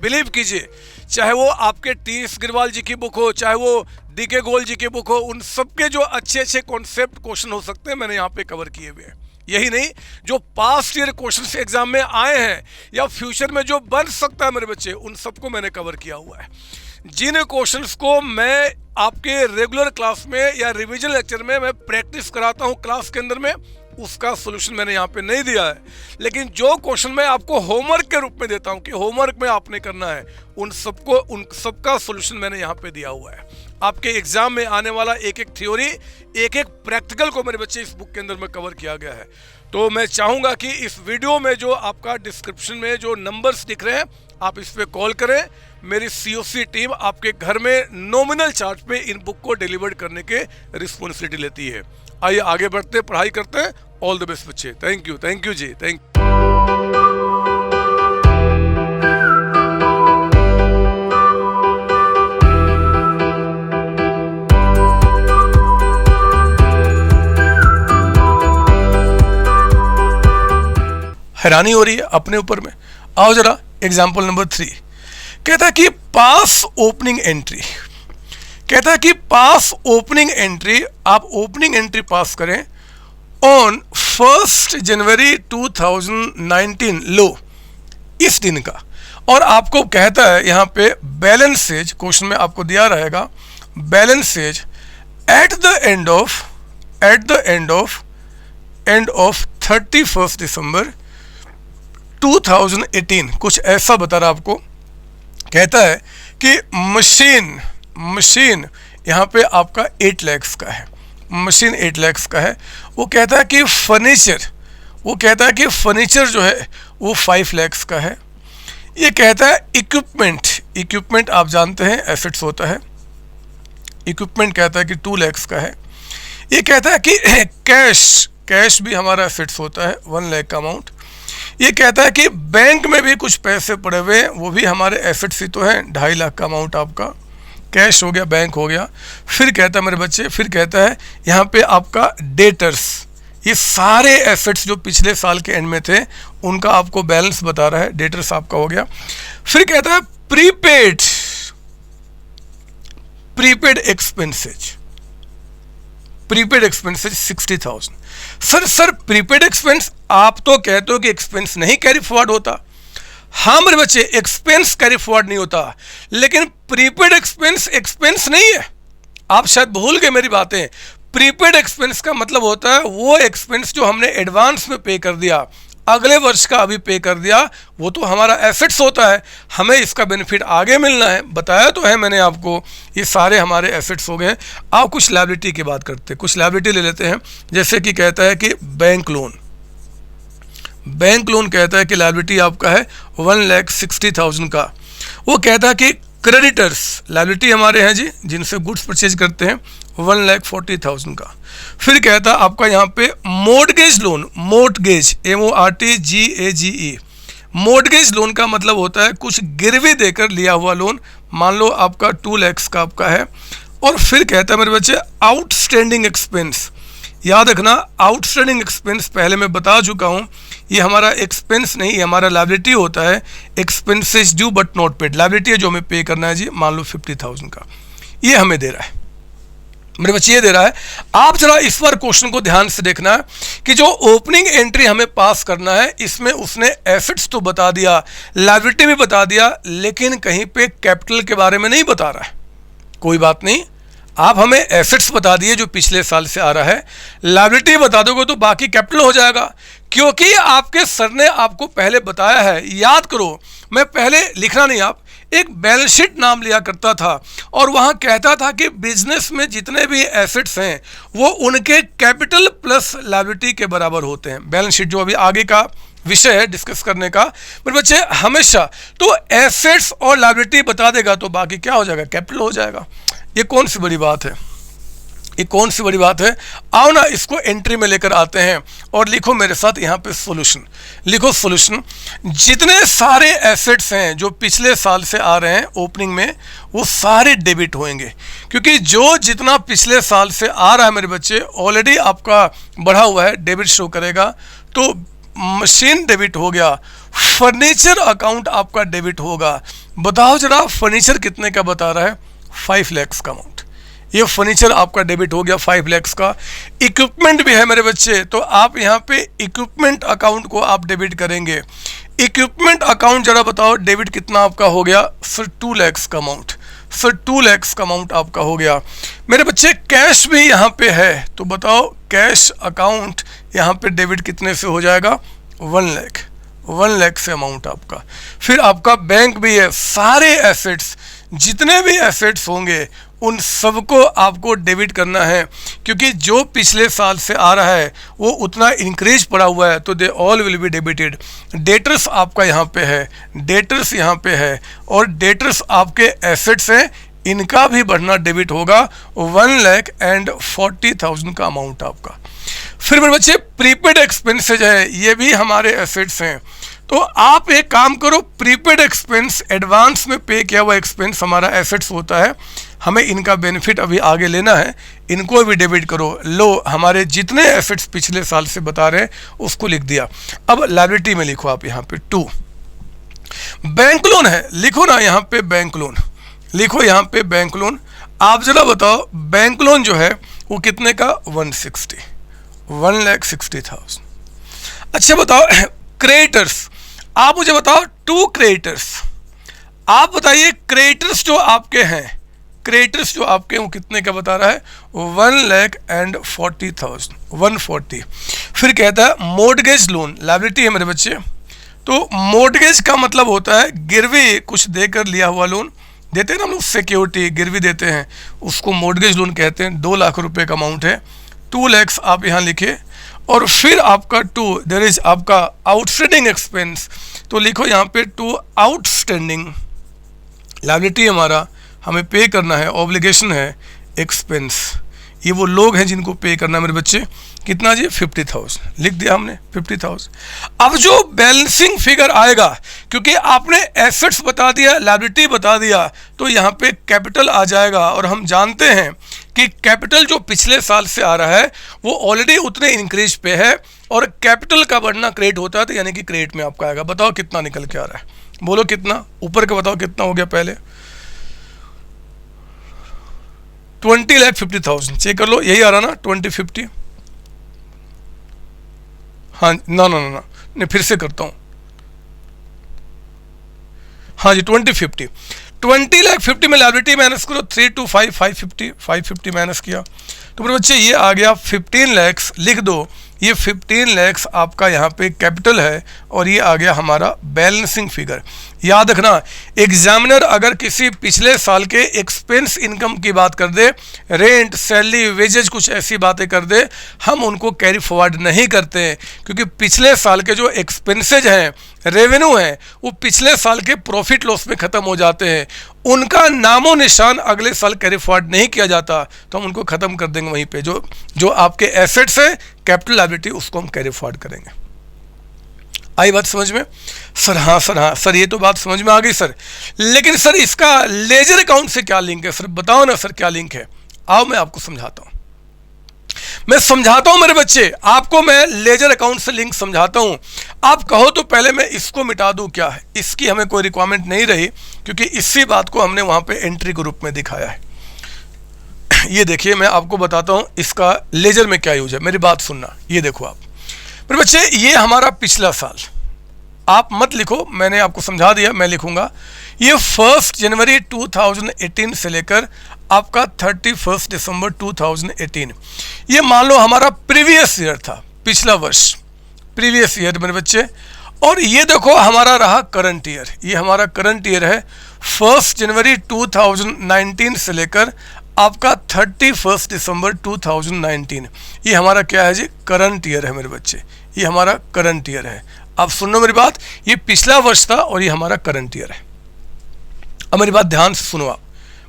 Speaker 1: बिलीव कीजिए, चाहे वो आपके टी.एस. गिरवाल जी की बुक हो, चाहे वो डी.के. गोयल जी की बुक हो, उन सबके जो अच्छे अच्छे कॉन्सेप्ट क्वेश्चन हो सकते हैं मैंने यहाँ पे कवर किए हुए हैं। यही नहीं, जो पास्ट ईयर क्वेश्चन एग्जाम में आए हैं या फ्यूचर में जो बन सकता है मेरे बच्चे, उन सबको मैंने कवर किया हुआ है। जिन क्वेश्चंस को मैं आपके रेगुलर क्लास में या रिवीजन लेक्चर में मैं प्रैक्टिस कराता हूँ क्लास के अंदर में, उसका सोल्यूशन मैंने यहाँ पे नहीं दिया है। लेकिन जो क्वेश्चन मैं आपको होमवर्क के रूप में देता हूँ कि होमवर्क में आपने करना है, उन सबका सोल्यूशन मैंने यहाँ पे दिया हुआ है। आपके एग्जाम में आने वाला एक एक थ्योरी, एक एक प्रैक्टिकल को मेरे बच्चे इस बुक के अंदर में कवर किया गया है। तो मैं चाहूँगा कि इस वीडियो में जो आपका डिस्क्रिप्शन में जो नंबर्स दिख रहे हैं, आप इस पर कॉल करें। मेरी सीओसी टीम आपके घर में नॉमिनल चार्ज पे इन बुक को डिलीवर करने के रिस्पॉन्सिबिलिटी लेती है। आइए आगे बढ़ते, पढ़ाई करते हैं। ऑल द बेस्ट बच्चे। थैंक यू जी, थैंक यू। हैरानी हो रही है अपने ऊपर में। आओ जरा एग्जाम्पल नंबर 3 कहता है कि पास ओपनिंग एंट्री, कहता है कि पास ओपनिंग एंट्री, आप ओपनिंग एंट्री पास करें ऑन 1 जनवरी 2019 लो, इस दिन का। और आपको कहता है यहाँ पे बैलेंसेज, क्वेश्चन में आपको दिया रहेगा balances at the end of 31 दिसंबर 2018, कुछ ऐसा बता रहा आपको। कहता है कि मशीन यहाँ पे आपका 8 लाख का है, मशीन 8 लाख का है। वो कहता है कि फर्नीचर जो है वो 5 लाख का है। ये कहता है इक्विपमेंट आप जानते हैं एसेट्स होता है। इक्विपमेंट कहता है कि 2 लाख का है। ये कहता है कि कैश भी हमारा एसेट्स होता है 1 लाख का अमाउंट। ये कहता है कि बैंक में भी कुछ पैसे पड़े हुए हैं, वो भी हमारे एसेट्स ही तो हैं, 2.5 लाख का अमाउंट आपका कैश हो गया, बैंक हो गया। फिर कहता है मेरे बच्चे, फिर कहता है यहाँ पे आपका डेटर्स, ये सारे एसेट्स जो पिछले साल के एंड में थे उनका आपको बैलेंस बता रहा है, डेटर्स आपका हो गया। फिर कहता है prepaid expenses 60,000। Sir prepaid expense, आप तो कहते हो कि एक्सपेंस नहीं कैरी फॉरवर्ड होता। हाँ मेरे बच्चे, एक्सपेंस कैरी फॉरवर्ड नहीं होता, लेकिन प्रीपेड एक्सपेंस नहीं है। आप शायद भूल गए मेरी बातें। प्रीपेड एक्सपेंस का मतलब होता है वो एक्सपेंस जो हमने एडवांस में पे कर दिया, अगले वर्ष का अभी पे कर दिया, वो तो हमारा एसेट्स होता है, हमें इसका बेनिफिट आगे मिलना है। बताया तो है मैंने आपको, ये सारे हमारे एसेट्स हो गए। आप कुछ लायबिलिटी की बात करते हैं, कुछ लायबिलिटी ले लेते हैं। जैसे कि कहता है कि बैंक लोन कहता है कि लायबिलिटी आपका है 1,60,000 का। वो कहता है कि क्रेडिटर्स लायबिलिटी हमारे हैं जी, जिनसे गुड्स परचेज करते हैं, 1,40,000 का। फिर कहता है आपका यहाँ पे mortgage loan, MORTGAGE, mortgage loan का मतलब होता है कुछ गिरवी देकर लिया हुआ लोन। मान लो आपका 2 लाख का आपका है। और फिर कहता है मेरे बच्चे आउटस्टैंडिंग एक्सपेंस, याद रखना आउटस्टैंडिंग एक्सपेंस पहले मैं बता चुका हूँ, ये हमारा एक्सपेंस नहीं, ये हमारा लायबिलिटी होता है। Expenses due but not paid, liability है जो हमें पे करना है जी, मान लो 50,000 का, ये हमें दे रहा है मेरे बच्चे, ये दे रहा है। आप जरा इस बार क्वेश्चन को ध्यान से देखना कि जो ओपनिंग एंट्री हमें पास करना है, इसमें उसने एसेट्स तो बता दिया, लायबिलिटी भी बता दिया, लेकिन कहीं पे कैपिटल के बारे में नहीं बता रहा है। कोई बात नहीं, आप हमें एसेट्स बता दिए जो पिछले साल से आ रहा है, लायबिलिटी बता दोगे तो बाकी कैपिटल हो जाएगा, क्योंकि आपके सर ने आपको पहले बताया है। याद करो, मैं पहले लिखना नहीं, आप एक बैलेंस शीट नाम लिया करता था और वहां कहता था कि बिजनेस में जितने भी एसेट्स हैं वो उनके कैपिटल प्लस लायबिलिटी के बराबर होते हैं। बैलेंस शीट जो अभी आगे का विषय है डिस्कस करने का, मेरे बच्चे हमेशा तो एसेट्स और लायबिलिटी बता देगा तो बाकी क्या हो जाएगा, कैपिटल हो जाएगा। ये कौन सी बड़ी बात है, ये कौन सी बड़ी बात है। आओ ना इसको एंट्री में लेकर आते हैं और लिखो मेरे साथ यहाँ पे सॉल्यूशन। लिखो सॉल्यूशन, जितने सारे एसेट्स हैं जो पिछले साल से आ रहे हैं ओपनिंग में, वो सारे डेबिट होंगे, क्योंकि जो जितना पिछले साल से आ रहा है मेरे बच्चे ऑलरेडी आपका बढ़ा हुआ है, डेबिट शो करेगा। तो मशीन डेबिट हो गया, फर्नीचर अकाउंट आपका डेबिट होगा। बताओ जरा फर्नीचर कितने का बता रहा है, 5 लाख का अमाउंट, ये फर्नीचर आपका डेबिट हो गया 5 लाख का। इक्विपमेंट भी है मेरे बच्चे, तो आप यहाँ पे इक्विपमेंट अकाउंट को आप डेबिट करेंगे। इक्विपमेंट अकाउंट जरा बताओ डेबिट कितना आपका हो गया, सर 2 लाख का अमाउंट, सर 2 लाख का अमाउंट आपका हो गया। मेरे बच्चे कैश भी यहाँ पे है, तो बताओ कैश अकाउंट यहाँ पे डेबिट कितने से हो जाएगा, 1 लाख से अमाउंट आपका। फिर आपका बैंक भी है, सारे एसेट्स जितने भी एसेट्स होंगे उन सबको आपको डेबिट करना है, क्योंकि जो पिछले साल से आ रहा है वो उतना इंक्रीज पड़ा हुआ है, तो they all will be debited. Debtors आपका यहाँ पे है, डेटर्स यहाँ पे है, और डेटर्स आपके एसेट्स हैं, इनका भी बढ़ना डेबिट होगा, 1,40,000 का अमाउंट आपका। फिर मेरे बच्चे प्रीपेड एक्सपेंसेज है, ये भी हमारे एसेट्स हैं। तो आप एक काम करो, प्रीपेड एक्सपेंस एडवांस में पे किया हुआ एक्सपेंस हमारा एसेट्स होता है, हमें इनका बेनिफिट अभी आगे लेना है, इनको भी डेबिट करो। लो हमारे जितने एसेट्स पिछले साल से बता रहे हैं उसको लिख दिया। अब लायबिलिटी में लिखो आप यहाँ पे 2, बैंक लोन है, लिखो ना यहाँ पे बैंक लोन, लिखो यहाँ पे बैंक लोन। आप जरा बताओ बैंक लोन जो है वो कितने का, 1,60,000। अच्छा बताओ क्रेडिटर्स, आप मुझे बताओ 2 क्रेडिटर्स, आप बताइए क्रेडिटर्स जो आपके हैं, क्रेडिटर्स जो आपके हैं वो कितने का बता रहा है, 1,40,000, 140। फिर कहता है मोर्टगेज लोन, लायबिलिटी है मेरे बच्चे। तो मोर्टगेज का मतलब होता है गिरवी कुछ देकर लिया हुआ लोन, देते हैं ना हम लोग, सिक्योरिटी गिरवी देते हैं, उसको मोर्टगेज लोन कहते हैं। 2 लाख रुपए का अमाउंट है, 2 लाख आप यहाँ लिखे। और फिर आपका 2 देयर इज आपका आउटस्टैंडिंग एक्सपेंस, तो लिखो यहाँ पे 2 आउटस्टैंडिंग लायबिलिटी हमारा हमें पे करना है, ऑब्लिगेशन है एक्सपेंस, ये वो लोग हैं जिनको पे करना है मेरे बच्चे। कितना जी? 50,000 लिख दिया हमने 50,000। अब जो बैलेंसिंग फिगर आएगा, क्योंकि आपने एसेट्स बता दिया, लायबिलिटी बता दिया, तो यहाँ पे कैपिटल आ जाएगा। और हम जानते हैं कि कैपिटल जो पिछले साल से आ रहा है वो ऑलरेडी उतने इंक्रीज पे है, और कैपिटल का बढ़ना क्रेडिट होता है, तो यानी कि क्रेडिट में आपका आएगा। बताओ कितना निकल के आ रहा है, बोलो कितना, ऊपर का बताओ कितना हो गया पहले। 20,50,000 चेक कर लो, यही आ रहा ना 2050। हाँ ना ना ना ना नहीं, फिर से करता हूँ। हाँ जी 2050, 20,50,000 में लायबिलिटी माइनस करो, 325 550, 550 माइनस किया तो मेरे बच्चे ये आ गया 15 लाख। लिख दो, ये 15 लाख आपका यहाँ पे कैपिटल है, और ये आ गया हमारा बैलेंसिंग फिगर। याद रखना, एग्जामिनर अगर किसी पिछले साल के एक्सपेंस इनकम की बात कर दे, रेंट, सैलरी, वेजेज, कुछ ऐसी बातें कर दे, हम उनको कैरी फॉरवर्ड नहीं करते हैं, क्योंकि पिछले साल के जो एक्सपेंसेज हैं, रेवेन्यू हैं, वो पिछले साल के प्रॉफिट लॉस में ख़त्म हो जाते हैं, उनका नामो निशान अगले साल कैरी फॉरवर्ड नहीं किया जाता, तो हम उनको ख़त्म कर देंगे वहीं पे। जो आपके एसेट्स है, कैपिटल लायबिलिटी, उसको हम कैरी फॉरवर्ड करेंगे। आई बात समझ में? सर हाँ सर, हाँ सर, ये तो बात समझ में आ गई सर, लेकिन सर इसका लेजर अकाउंट से क्या लिंक है? सर बताओ ना सर क्या लिंक है। आओ मैं आपको समझाता हूँ, मैं समझाता हूं मेरे बच्चे, आपको मैं लेजर अकाउंट से लिंक समझाता हूं। आप कहो तो पहले मैं इसको मिटा दूं, क्या है इसकी हमें कोई रिक्वायरमेंट नहीं रही, क्योंकि इसी बात को हमने वहां पे एंट्री के रूप में दिखाया है। ये देखिए, मैं आपको बताता हूं इसका लेजर में क्या यूज है, मेरी बात सुनना। ये देखो आप मेरे बच्चे, ये हमारा पिछला साल, आप मत लिखो, मैंने आपको समझा दिया, मैं लिखूंगा। ये 1 जनवरी 2018 से लेकर आपका 31 दिसंबर 2018, ये मान लो हमारा प्रीवियस ईयर था, पिछला वर्ष, प्रीवियस ईयर मेरे बच्चे। और ये देखो हमारा रहा करंट ईयर, ये हमारा करंट ईयर है 1 जनवरी 2019 से लेकर आपका 31 दिसंबर 2019, ये हमारा क्या है जी? करंट ईयर है मेरे बच्चे, ये हमारा करंट ईयर है। आप सुन लो मेरी बात, ये पिछला वर्ष था और ये हमारा करंट ईयर है। अब मेरी बात ध्यान से सुनो आप,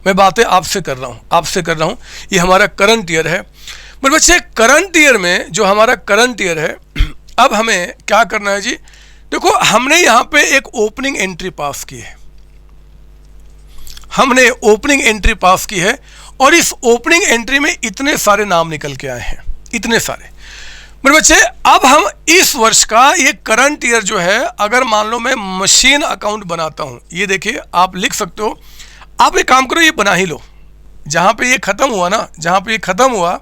Speaker 1: मैं बातें आपसे कर रहा हूँ, ये हमारा करंट ईयर है मेरे बच्चे। करंट ईयर में जो हमारा करंट ईयर है, अब हमें क्या करना है जी? देखो, हमने यहाँ पे एक ओपनिंग एंट्री पास की है, हमने ओपनिंग एंट्री पास की है, और इस ओपनिंग एंट्री में इतने सारे नाम निकल के आए हैं, इतने सारे मेरे बच्चे। अब हम इस वर्ष का ये करंट ईयर जो है, अगर मान लो मैं मशीन अकाउंट बनाता हूं, ये देखिए आप लिख सकते हो, आप एक काम करो, ये बना ही लो, जहां पे ये खत्म हुआ ना, जहां पे ये खत्म हुआ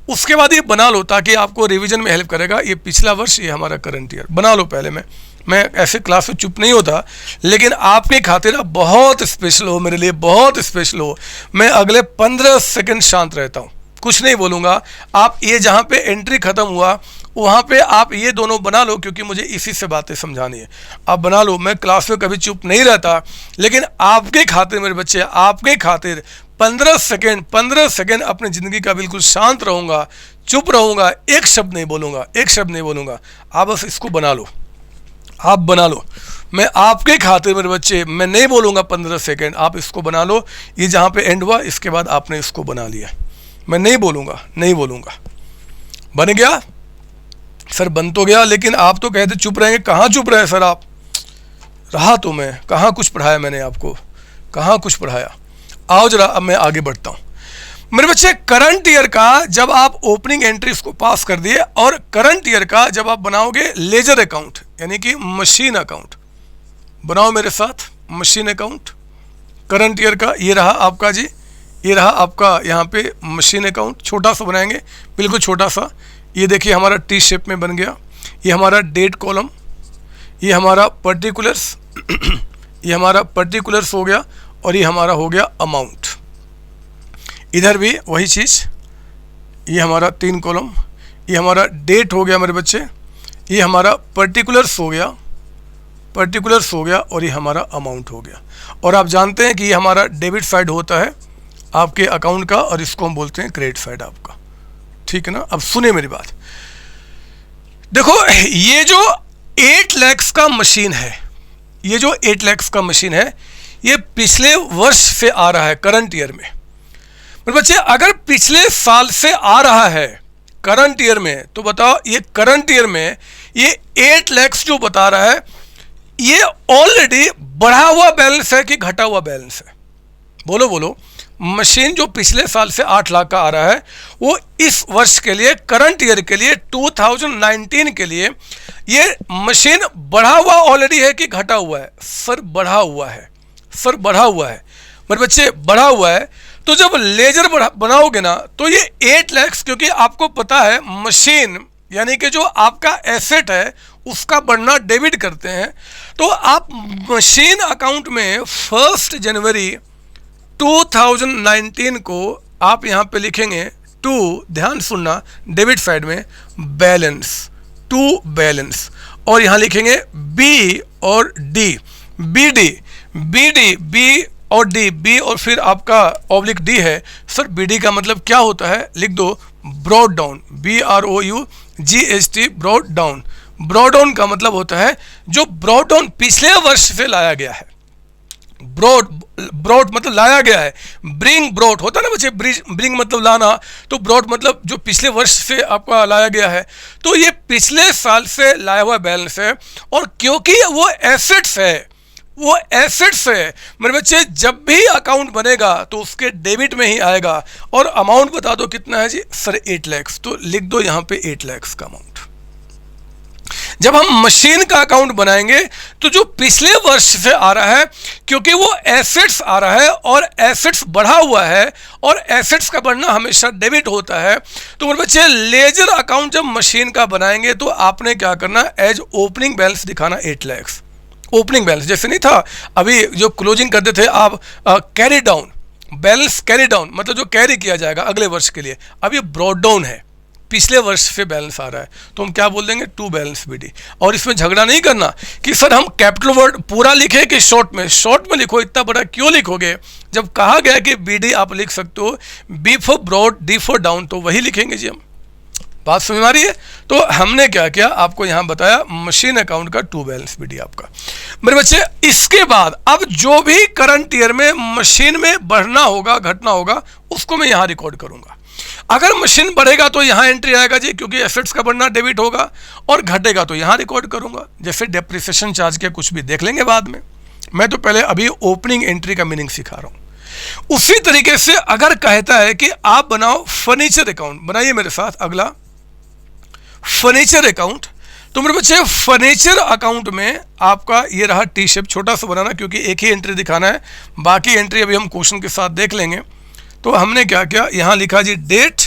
Speaker 1: उसके बाद ये बना लो, ताकि आपको रिवीजन में हेल्प करेगा। ये पिछला वर्ष, ये हमारा करंट ईयर बना लो पहले। मैं ऐसे क्लास में चुप नहीं होता, लेकिन आपके खातिर आप बहुत स्पेशल हो, मेरे लिए बहुत स्पेशल हो। मैं अगले 15 सेकंड शांत रहता हूँ, कुछ नहीं बोलूँगा। आप ये जहाँ पे एंट्री ख़त्म हुआ वहाँ पे आप ये दोनों बना लो, क्योंकि मुझे इसी से बातें समझानी है। आप बना लो, मैं क्लास में कभी चुप नहीं रहता, लेकिन आपके खातिर मेरे बच्चे, आपके खातिर 15 सेकंड अपनी ज़िंदगी का बिल्कुल शांत रहूँगा, चुप रहूँगा, एक शब्द नहीं बोलूँगा। आप बस इसको बना लो, आप बना लो, मैं आपके खातिर मेरे बच्चे, मैं नहीं बोलूँगा 15 सेकंड, आप इसको बना लो। ये जहाँ पे एंड हुआ, इसके बाद आपने इसको बना लिया, मैं नहीं बोलूँगा। बन गया सर? बन तो गया, लेकिन आप तो कहते चुप रहेंगे। कहाँ चुप रहे सर आप? रहा तो मैं, कहाँ कुछ पढ़ाया मैंने आपको, कहाँ कुछ पढ़ाया। आओ जरा, अब मैं आगे बढ़ता हूँ मेरे बच्चे। करंट ईयर का जब आप ओपनिंग एंट्रीज को पास कर दिए, और करंट ईयर का जब आप बनाओगे लेजर अकाउंट, यानी कि मशीन अकाउंट, बनाओ मेरे साथ मशीन अकाउंट करंट ईयर का। ये रहा आपका जी, ये रहा आपका यहाँ पे मशीन अकाउंट, छोटा सा बनाएंगे, बिल्कुल छोटा सा। ये देखिए हमारा टी शेप में बन गया। ये हमारा डेट कॉलम, ये हमारा पर्टिकुलर्स ये हमारा पर्टिकुलर्स हो गया, और ये हमारा हो गया अमाउंट। इधर भी वही चीज़, ये हमारा 3 कॉलम, ये हमारा डेट हो गया मेरे बच्चे, ये हमारा पर्टिकुलर्स हो गया, और ये हमारा अमाउंट हो गया। और आप जानते हैं कि ये हमारा डेबिट साइड होता है आपके अकाउंट का, और इसको हम बोलते हैं क्रेडिट साइड आपका, ठीक है ना। अब सुने मेरी बात, देखो ये जो 8 लाख का मशीन है, ये जो 8 लाख का मशीन है, ये पिछले वर्ष से आ रहा है, करंट ईयर में। मेरे बच्चे अगर पिछले साल से आ रहा है करंट ईयर में, तो बताओ ये करंट ईयर में ये 8 लाख जो बता रहा है, ये ऑलरेडी बढ़ा हुआ बैलेंस है कि घटा हुआ बैलेंस है? बोलो बोलो। मशीन जो पिछले साल से 8 लाख का आ रहा है, वो इस वर्ष के लिए, करंट ईयर के लिए, 2019 के लिए, ये मशीन बढ़ा हुआ ऑलरेडी है कि घटा हुआ है? सर बढ़ा हुआ है, सर बढ़ा हुआ है मेरे बच्चे, बढ़ा हुआ है। तो जब लेजर बनाओगे ना, तो ये 8 लाख, क्योंकि आपको पता है मशीन यानी कि जो आपका एसेट है उसका बढ़ना डेबिट करते हैं, तो आप मशीन अकाउंट में 1 जनवरी 2019 को आप यहाँ पे लिखेंगे टू, ध्यान सुनना, डेबिट साइड में बैलेंस, टू बैलेंस, और यहाँ लिखेंगे बी और D, B D, B D, B और डी, बी और फिर आपका ऑब्लिक डी है। सर बी डी का मतलब क्या होता है? लिख दो brought down, BROUGHT, brought down. Brought down का मतलब होता है जो ब्रॉड डाउन पिछले वर्ष से लाया गया है। ब्रॉड मतलब लाया गया है। ब्रिंग ब्रॉड होता है ना बच्चे, ब्रिंग मतलब लाना, तो ब्रॉड मतलब जो पिछले वर्ष से आपका लाया गया है। तो ये पिछले साल से लाया हुआ बैलेंस है, और क्योंकि वो एसेट्स है, वो एसेट्स है मेरे बच्चे, जब भी अकाउंट बनेगा तो उसके डेबिट में ही आएगा। और अमाउंट बता दो कितना है जी? सर 8 लाख, तो लिख दो यहाँ पे 8 लाख का अमाउंट। जब हम मशीन का अकाउंट बनाएंगे तो जो पिछले वर्ष से आ रहा है, क्योंकि वो एसेट्स आ रहा है और एसेट्स बढ़ा हुआ है, और एसेट्स का बढ़ना हमेशा डेबिट होता है, तो मेरे बच्चे लेजर अकाउंट जब मशीन का बनाएंगे तो आपने क्या करना, एज ओपनिंग बैलेंस दिखाना 8 लाख। ओपनिंग बैलेंस जैसे नहीं था अभी जो क्लोजिंग करते थे आप, carry down balance, carry down मतलब जो कैरी किया जाएगा अगले वर्ष के लिए। अब ये ब्रॉड डाउन है, पिछले वर्ष से बैलेंस आ रहा है, तो हम क्या बोल देंगे? To balance BD. और इसमें झगड़ा नहीं करना कि सर हम कैपिटल वर्ड पूरा लिखे कि शॉर्ट में। शॉर्ट में लिखो, इतना बड़ा क्यों लिखोगे? जब कहा गया कि बीडी आप लिख सकते हो, B for brought, D for down, तो वही लिखेंगे जी हम। बात समझ में आ रही है? तो हमने क्या किया, आपको यहां बताया मशीन अकाउंट का टू बैलेंस बीडी आपका। मेरे बच्चे इसके बाद अब जो भी करंट ईयर में मशीन में बढ़ना होगा, घटना होगा, उसको मैं यहां रिकॉर्ड करूंगा। अगर मशीन बढ़ेगा तो यहां एंट्री आएगा जी, क्योंकि एसेट्स का बढ़ना डेबिट होगा, और घटेगा तो यहां रिकॉर्ड करूंगा। जैसे डेप्रिसिएशन चार्ज के कुछ भी देख लेंगे बाद में, मैं तो पहले अभी ओपनिंग एंट्री का मीनिंग सिखा रहा हूं। उसी तरीके से अगर कहता है कि आप बनाओ फर्नीचर अकाउंट, बनाइए मेरे साथ अगला फर्नीचर अकाउंट। तो मेरे बच्चे फर्नीचर अकाउंट में आपका ये रहा टी शेप, छोटा सा बनाना क्योंकि एक ही एंट्री दिखाना है, बाकी एंट्री अभी हम क्वेश्चन के साथ देख लेंगे। तो हमने क्या किया, यहां लिखा जी डेट,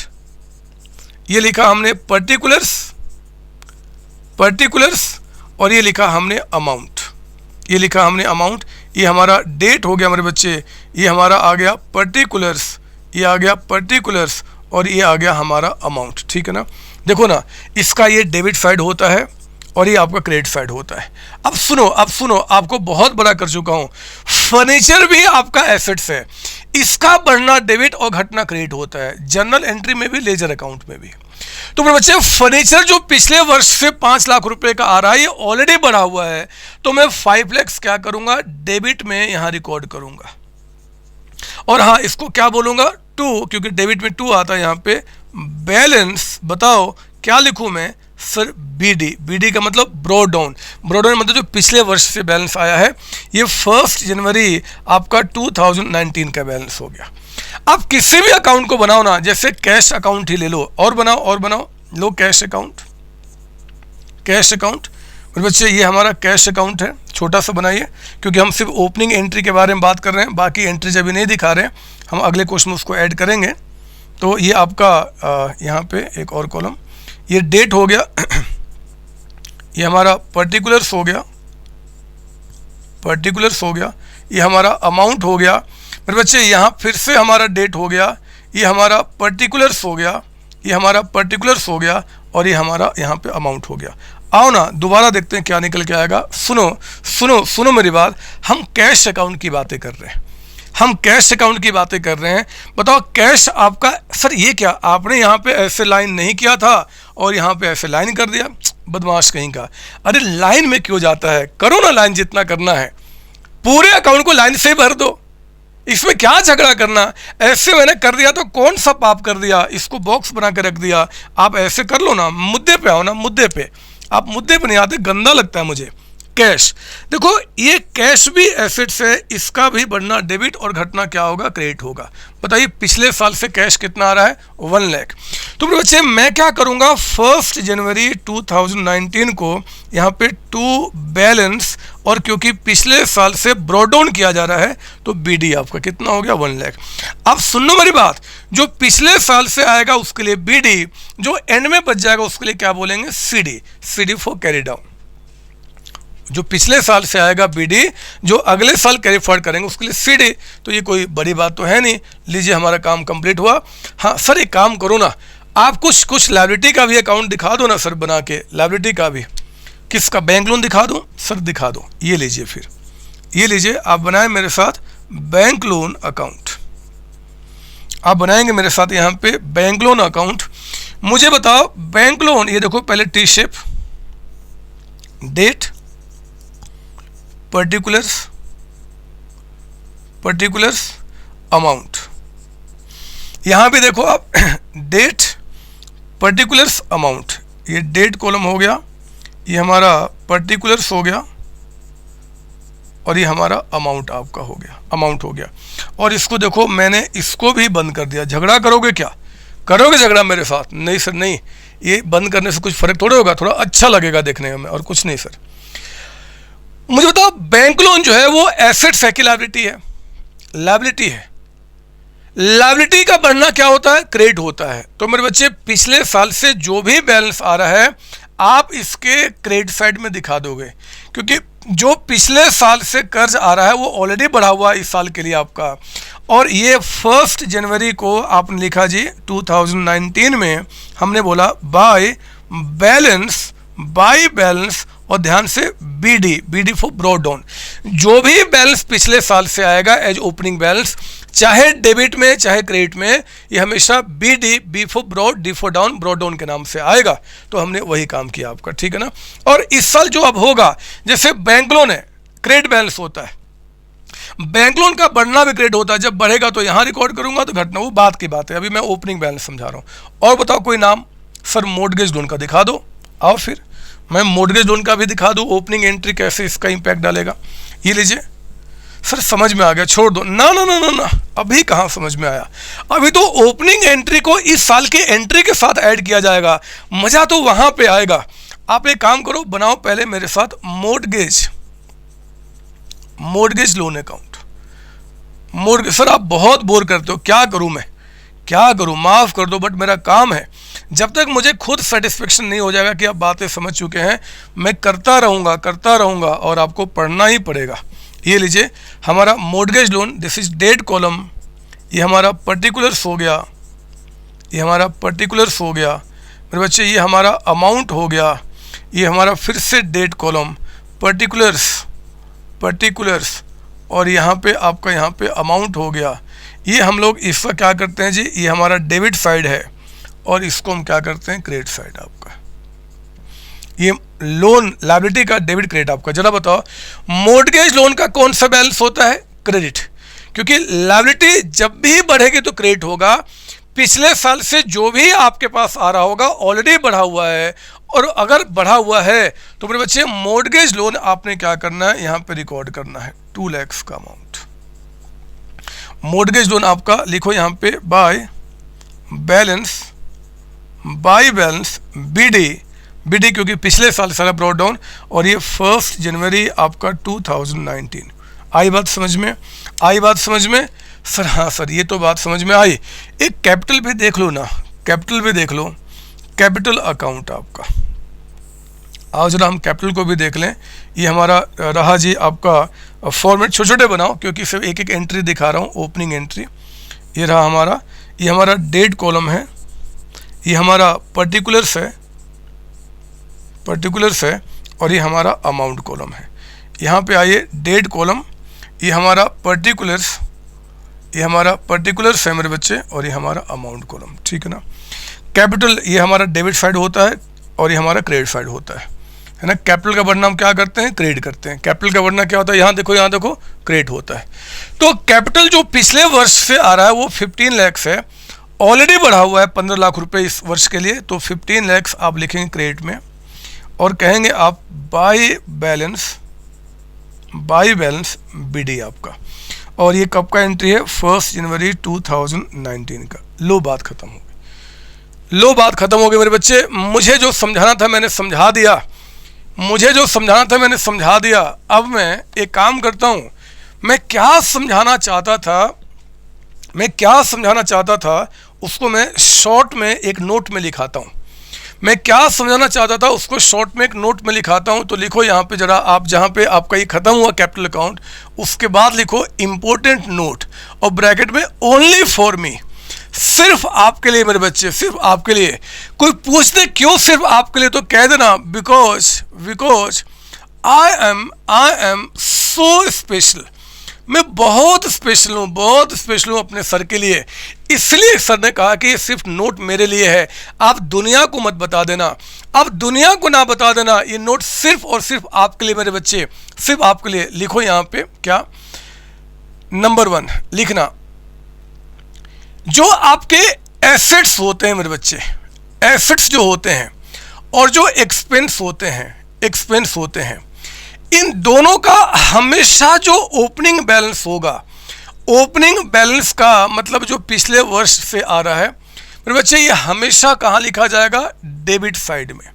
Speaker 1: ये लिखा हमने पर्टिकुलर्स, और ये लिखा हमने अमाउंट, ये लिखा हमने अमाउंट। ये हमारा डेट हो गया मेरे बच्चे, ये हमारा आ गया पर्टिकुलर्स, ये आ गया पर्टिकुलर्स, और ये आ गया हमारा अमाउंट। ठीक है ना? देखो ना, इसका ये डेबिट साइड होता है और ये आपका क्रेडिट साइड होता है। अब सुनो, आपको बहुत बड़ा कर चुका हूं, फर्नीचर भी आपका एसेट्स है, इसका बढ़ना डेबिट और घटना क्रेडिट होता है, जनरल एंट्री में भी, लेजर अकाउंट में भी। तो मेरे बच्चे फर्नीचर जो पिछले वर्ष से 5 लाख रुपए का आ रहा है, ये ऑलरेडी बढ़ा हुआ है, तो मैं 5 लाख क्या करूंगा, डेबिट में यहां रिकॉर्ड करूंगा। और हाँ, इसको क्या बोलूंगा, टू, क्योंकि डेबिट में टू आता है यहाँ पे। बैलेंस बताओ क्या लिखूं मैं? सर बीडी, बीडी का मतलब ब्रॉड डाउन, ब्रॉड डाउन मतलब जो पिछले वर्ष से बैलेंस आया है, ये 1 जनवरी आपका 2019 का बैलेंस हो गया। अब किसी भी अकाउंट को बनाओ ना, जैसे कैश अकाउंट ही ले लो, और बनाओ, लो कैश अकाउंट, कैश अकाउंट। मेरे बच्चे ये हमारा कैश अकाउंट है, छोटा सा बनाइए, क्योंकि हम सिर्फ ओपनिंग एंट्री के बारे में बात कर रहे हैं, बाकी एंट्रीज अभी नहीं दिखा रहे हैं, हम अगले क्वेश्चन में उसको ऐड करेंगे। तो ये आपका यहाँ पे एक और कॉलम, ये डेट हो गया, ये हमारा पर्टिकुलर्स हो गया, ये हमारा अमाउंट हो गया। मेरे बच्चे यहाँ फिर से हमारा डेट हो गया, ये हमारा पर्टिकुलर्स हो गया, ये हमारा पर्टिकुलर्स हो गया, और ये हमारा यहाँ पे अमाउंट हो गया। आओ ना दोबारा देखते हैं क्या निकल के आएगा। सुनो मेरी बात, हम कैश अकाउंट की बातें कर रहे हैं, बताओ कैश आपका, सर ये क्या आपने यहाँ पे ऐसे लाइन नहीं किया था और यहाँ पे ऐसे लाइन कर दिया, बदमाश कहीं का। अरे लाइन में क्यों जाता है, करो ना लाइन जितना करना है। पूरे अकाउंट को लाइन से ही भर दो, इसमें क्या झगड़ा करना। ऐसे मैंने कर दिया तो कौन सा पाप कर दिया, इसको बॉक्स बना के रख दिया। आप ऐसे कर लो ना, मुद्दे पे आओ ना, मुद्दे पे। आप मुद्दे पे नहीं आते, गंदा लगता है मुझे। कैश, देखो ये कैश भी एसेट्स है, इसका भी बढ़ना डेबिट और घटना क्या होगा, क्रेडिट होगा। बताइए पिछले साल से कैश कितना आ रहा है, 1 लाख। तो मेरे बच्चे मैं क्या करूंगा, 1 जनवरी 2019 को यहाँ पे टू बैलेंस, और क्योंकि पिछले साल से ब्रॉड डाउन किया जा रहा है तो बीडी आपका कितना हो गया, 1 लाख। अब सुन लो मेरी बात, जो पिछले साल से आएगा उसके लिए बीडी, जो एंड में बच जाएगा उसके लिए क्या बोलेंगे, CD. CD for carry down. जो पिछले साल से आएगा बीडी, जो अगले साल कैरी फॉरवर्ड करेंगे उसके लिए सीडी। तो ये कोई बड़ी बात तो है नहीं। लीजिए हमारा काम कंप्लीट हुआ। हाँ सर एक काम करो ना, आप कुछ लायबिलिटी का भी अकाउंट दिखा दो ना सर, बना के लायबिलिटी का भी। किसका, बैंक लोन दिखा दो सर, दिखा दो। ये लीजिए, फिर ये लीजिए, आप बनाए मेरे साथ बैंक लोन अकाउंट। आप बनाएंगे मेरे साथ यहाँ पे बैंक लोन अकाउंट। मुझे बताओ बैंक लोन, ये देखो पहले T shape, date, particulars, amount. यहां भी देखो आप डेट, पर्टिकुलर्स, अमाउंट। ये डेट कॉलम हो गया, ये हमारा पर्टिकुलर्स हो गया, और ये हमारा अमाउंट आपका हो गया, अमाउंट हो गया। और इसको देखो मैंने इसको भी बंद कर दिया। झगड़ा करोगे क्या, करोगे झगड़ा मेरे साथ? नहीं सर नहीं, ये बंद करने से कुछ फर्क थोड़ा होगा, थोड़ा अच्छा लगेगा देखने में, और कुछ नहीं सर। मुझे बताओ बैंक लोन जो है वो एसेट्स है कि लायबिलिटी है? लायबिलिटी है। लायबिलिटी का बढ़ना क्या होता है, क्रेडिट होता है। तो मेरे बच्चे पिछले साल से जो भी बैलेंस आ रहा है आप इसके क्रेडिट साइड में दिखा दोगे, क्योंकि जो पिछले साल से कर्ज आ रहा है वो ऑलरेडी बढ़ा हुआ है इस साल के लिए आपका। और ये 1 जनवरी को आपने लिखा जी 2019 में, हमने बोला बाय बैलेंस, बाय बैलेंस, और ध्यान से BD, BD for brought down. जो भी बैलेंस पिछले साल से आएगा एज ओपनिंग बैलेंस, चाहे डेबिट में चाहे क्रेडिट में, ये हमेशा BD, B for brought, D for down, brought down के नाम से आएगा। तो हमने वही काम किया आपका, ठीक है ना। और इस साल जो अब होगा, जैसे बैंक लोन है क्रेडिट बैलेंस होता है, बैंक लोन का बढ़ना भी क्रेडिट होता है। जब बढ़ेगा तो यहाँ रिकॉर्ड करूंगा तो घटना, वो बात की बात है। अभी मैं ओपनिंग बैलेंस समझा रहा हूँ। और बताओ कोई नाम, सर मोर्टगेज लोन का दिखा दो। आओ फिर मैं मोर्टगेज लोन का भी दिखा दूं, ओपनिंग एंट्री कैसे इसका इंपैक्ट डालेगा। ये लीजिए सर, समझ में आ गया, छोड़ दो। ना ना ना ना ना, अभी कहाँ समझ में आया, अभी तो ओपनिंग एंट्री को इस साल के एंट्री के साथ ऐड किया जाएगा, मजा तो वहां पे आएगा। आप एक काम करो, बनाओ पहले मेरे साथ mortgage loan account. Mortgage, sir आप बहुत बोर करते हो, क्या करूं मैं, क्या करूं, माफ कर दो, बट मेरा काम है। जब तक मुझे खुद सेटिस्फेक्शन नहीं हो जाएगा कि आप बातें समझ चुके हैं, मैं करता रहूँगा और आपको पढ़ना ही पड़ेगा। ये लीजिए हमारा mortgage loan, this is date column, ये हमारा पर्टिकुलर्स हो गया, ये हमारा पर्टिकुलर्स हो गया मेरे बच्चे, ये हमारा अमाउंट हो गया, ये हमारा फिर से डेट कॉलम, पर्टिकुलर्स, और यहाँ पे आपका यहाँ पे अमाउंट हो गया। ये हम लोग इसका क्या करते हैं जी, ये हमारा डेबिट साइड है, और इसको हम क्या करते हैं, क्रेडिट साइड आपका। ये लोन लायबिलिटी का डेबिट क्रेडिट आपका। जरा बताओ मोर्टगेज लोन का कौन सा बैलेंस होता है, क्रेडिट, क्योंकि लायबिलिटी जब भी बढ़ेगी तो क्रेडिट होगा। पिछले साल से जो भी आपके पास आ रहा होगा ऑलरेडी बढ़ा हुआ है, और अगर बढ़ा हुआ है तो मेरे बच्चे मोर्टगेज लोन आपने क्या करना है, यहाँ पे रिकॉर्ड करना है 2 लाख का अमाउंट। मोर्टगेज लोन आपका लिखो यहाँ पे बाय बैलेंस बीडी, क्योंकि पिछले साल सारा ब्रॉड डाउन, और ये 1 जनवरी आपका 2019। आई बात समझ में, आई बात समझ में सर? हाँ सर ये तो बात समझ में आई। एक कैपिटल भी देख लो ना, कैपिटल भी देख लो, कैपिटल अकाउंट आपका। आओ जरा हम कैपिटल को भी देख लें। ये हमारा रहा जी आपका फॉर्मेट, छोटे छोटे बनाओ क्योंकि सिर्फ एक एक एंट्री दिखा रहा हूँ, ओपनिंग एंट्री। ये रहा हमारा, ये हमारा डेट कॉलम है, ये हमारा पर्टिकुलर्स है, और ये हमारा अमाउंट कॉलम है। यहाँ पे आइए डेट कॉलम, ये हमारा पर्टिकुलर्स है मेरे बच्चे, और ये हमारा अमाउंट कॉलम, ठीक है ना। कैपिटल ये हमारा डेबिट साइड होता है और ये हमारा क्रेडिट साइड होता है। है ना। कैपिटल का बढ़ना हम क्या करते हैं, क्रेडिट करते हैं। कैपिटल का बढ़ना क्या होता है, यहाँ देखो क्रेडिट होता है। तो कैपिटल जो पिछले वर्ष से आ रहा है वो 15 लाख है, ऑलरेडी बढ़ा हुआ है 15 लाख रुपए इस वर्ष के लिए, तो 15 लाख आप लिखेंगे क्रेडिट में और कहेंगे आप बाय बैलेंस बीडी आपका। और ये कब का एंट्री है, 1 जनवरी 2019 का। लो बात खत्म हो गई मेरे बच्चे। मुझे जो समझाना था मैंने समझा दिया, अब मैं एक काम करता हूँ, मैं क्या समझाना चाहता था उसको मैं शॉर्ट में एक नोट में लिखाता हूँ। तो लिखो यहाँ पे जरा आप, जहाँ पे आपका ये खत्म हुआ कैपिटल अकाउंट, उसके बाद लिखो इम्पोर्टेंट नोट और ब्रैकेट में ओनली फॉर मी, सिर्फ आपके लिए मेरे बच्चे, सिर्फ आपके लिए। कोई पूछते क्यों सिर्फ आपके लिए, तो कह देना because I am so special, मैं बहुत स्पेशल हूँ अपने सर के लिए। इसलिए सर ने कहा कि ये सिर्फ नोट मेरे लिए है, आप दुनिया को मत बता देना, आप दुनिया को ना बता देना, ये नोट सिर्फ और सिर्फ आपके लिए मेरे बच्चे, सिर्फ आपके लिए। लिखो यहाँ पे क्या, नंबर 1 लिखना, जो आपके एसेट्स होते हैं मेरे बच्चे, एसेट्स जो होते हैं और जो एक्सपेंस होते हैं, इन दोनों का हमेशा जो ओपनिंग बैलेंस होगा, ओपनिंग बैलेंस का मतलब जो पिछले वर्ष से आ रहा है मेरे बच्चे, ये हमेशा कहाँ लिखा जाएगा, डेबिट साइड में।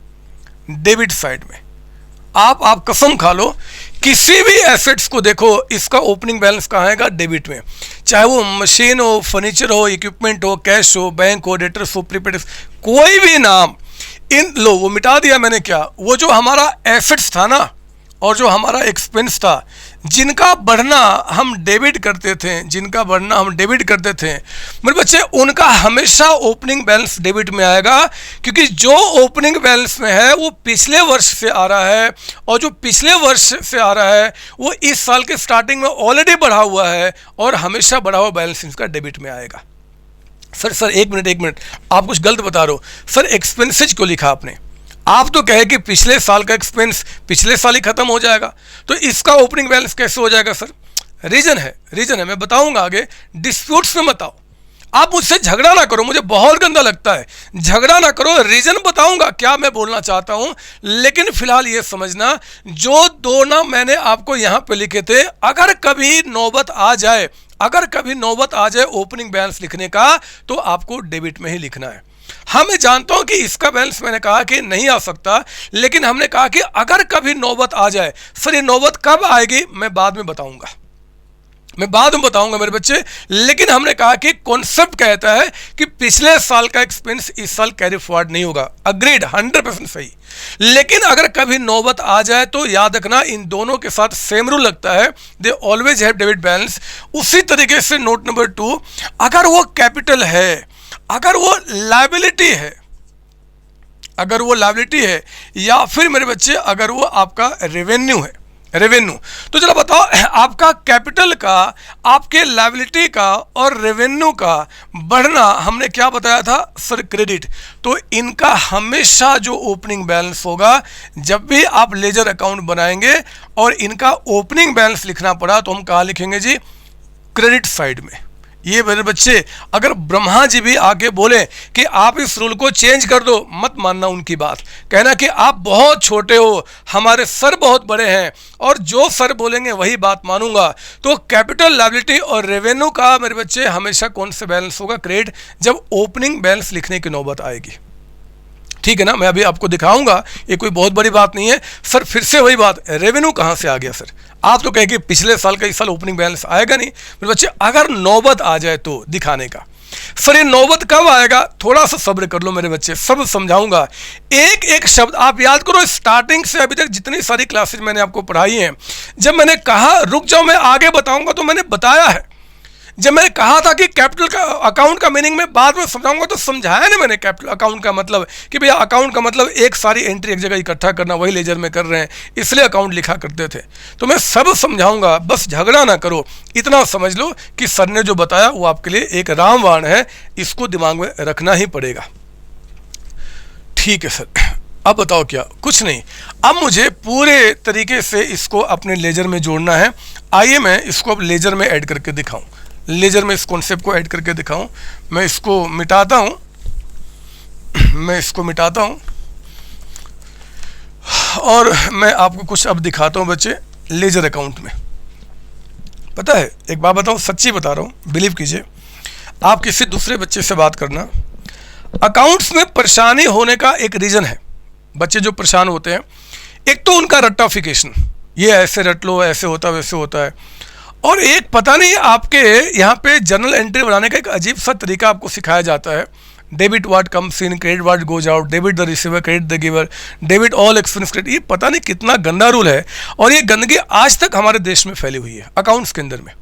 Speaker 1: आप कसम खा लो, किसी भी एसेट्स को देखो, इसका ओपनिंग बैलेंस कहाँ आएगा, डेबिट में। चाहे वो मशीन हो, फर्नीचर हो, इक्विपमेंट हो, कैश हो, बैंक हो, डेटर्स हो, प्रीपेड, कोई भी नाम, इन लो वो मिटा दिया मैंने। क्या वो जो हमारा एसेट्स था ना और जो हमारा एक्सपेंस था, जिनका बढ़ना हम डेबिट करते थे मेरे बच्चे, उनका हमेशा ओपनिंग बैलेंस डेबिट में आएगा, क्योंकि जो ओपनिंग बैलेंस में है वो पिछले वर्ष से आ रहा है, और जो पिछले वर्ष से आ रहा है वो इस साल के स्टार्टिंग में ऑलरेडी बढ़ा हुआ है, और हमेशा बढ़ा हुआ बैलेंस इसका डेबिट में आएगा। सर एक मिनट, आप कुछ गलत बता रहे हो सर, एक्सपेंसेज को लिखा आपने, आप तो कहे कि पिछले साल का एक्सपेंस पिछले साल ही खत्म हो जाएगा, तो इसका ओपनिंग बैलेंस कैसे हो जाएगा सर? रीजन है, मैं बताऊंगा आगे। डिस्प्यूट्स में मत आओ, आप मुझसे झगड़ा ना करो, मुझे बहुत गंदा लगता है, झगड़ा ना करो, रीजन बताऊंगा क्या मैं बोलना चाहता हूं। लेकिन फिलहाल ये समझना, जो 2 नाम मैंने आपको यहां पे लिखे थे, अगर कभी नौबत आ जाए ओपनिंग बैलेंस लिखने का, तो आपको डेबिट में ही लिखना है। हाँ, मैं जानता हूं कि इसका बैलेंस मैंने कहा कि नहीं आ सकता, लेकिन हमने कहा कि अगर कभी नौबत आ जाए, सर ये नौबत कब आएगी मैं बाद में बताऊंगा मेरे बच्चे। लेकिन हमने कहा कि कॉन्सेप्ट कहता है कि पिछले साल का एक्सपेंस इस साल कैरी फॉरवर्ड नहीं होगा, अग्रीड, 100% सही। लेकिन अगर कभी नौबत आ जाए तो याद रखना, इन दोनों के साथ सेम रूल लगता है, they always have debit balance. उसी तरीके से नोट नंबर 2, अगर वो कैपिटल है, अगर वो लायबिलिटी है, या फिर मेरे बच्चे अगर वो आपका रेवेन्यू है, तो चलो बताओ, आपका कैपिटल का, आपके लायबिलिटी का और रेवेन्यू का बढ़ना हमने क्या बताया था सर, क्रेडिट। तो इनका हमेशा जो ओपनिंग बैलेंस होगा, जब भी आप लेजर अकाउंट बनाएंगे और इनका ओपनिंग बैलेंस लिखना पड़ा, तो हम कहाँ लिखेंगे जी, क्रेडिट साइड में। ये मेरे बच्चे, अगर ब्रह्मा जी भी आके बोले कि आप इस रूल को चेंज कर दो, मत मानना उनकी बात, कहना कि आप बहुत छोटे हो, हमारे सर बहुत बड़े हैं, और जो सर बोलेंगे वही बात मानूंगा। तो कैपिटल, लायबिलिटी और रेवेन्यू का मेरे बच्चे हमेशा कौन से बैलेंस होगा, क्रेडिट, जब ओपनिंग बैलेंस लिखने की नौबत आएगी। ठीक है ना, मैं अभी आपको दिखाऊंगा, ये कोई बहुत बड़ी बात नहीं है। सर फिर से वही बात, रेवेन्यू कहाँ से आ गया सर? आप तो कहेंगे पिछले साल का इस साल ओपनिंग बैलेंस आएगा नहीं। मेरे बच्चे, अगर नौबत आ जाए तो दिखाने का। सर ये नौबत कब आएगा, थोड़ा सा सब्र कर लो मेरे बच्चे, सब समझाऊंगा। एक एक शब्द आप याद करो, स्टार्टिंग से अभी तक जितनी सारी क्लासेज मैंने आपको पढ़ाई हैं, जब मैंने कहा रुक जाओ मैं आगे बताऊंगा, तो मैंने बताया है। जब मैंने कहा था कि कैपिटल का अकाउंट का मीनिंग में बाद में समझाऊंगा, तो समझाया ना मैंने कैपिटल अकाउंट का मतलब, कि भैया अकाउंट का मतलब एक सारी एंट्री एक जगह इकट्ठा करना, वही लेजर में कर रहे हैं, इसलिए अकाउंट लिखा करते थे। तो मैं सब समझाऊंगा, बस झगड़ा ना करो, इतना समझ लो कि सर ने जो बताया वो आपके लिए एक रामबाण है, इसको दिमाग में रखना ही पड़ेगा। ठीक है सर, अब बताओ क्या? कुछ नहीं। अब मुझे पूरे तरीके से इसको अपने लेजर में जोड़ना है। आइए मैं इसको अब लेजर में ऐड करके दिखाऊं, लेजर में इस कॉन्सेप्ट को ऐड करके दिखाऊं। मैं इसको मिटाता हूं, मैं इसको मिटाता हूं और मैं आपको कुछ अब दिखाता हूं बच्चे लेजर अकाउंट में। पता है, एक बात बताऊं, सच्ची बता रहा हूं, बिलीव कीजिए। आप किसी दूसरे बच्चे से बात करना, अकाउंट्स में परेशानी होने का एक रीज़न है। बच्चे जो परेशान होते हैं, एक तो उनका रट्टाफिकेशन, ये ऐसे रट लो, ऐसे होता वैसे होता है, और एक पता नहीं आपके यहाँ पे जर्नल एंट्री बनाने का एक अजीब सा तरीका आपको सिखाया जाता है। Debit what comes in, credit what goes out, debit the receiver, credit the giver, debit all expense credit. ये पता नहीं कितना गंदा रूल है, और ये गंदगी आज तक हमारे देश में फैली हुई है अकाउंट्स के अंदर में।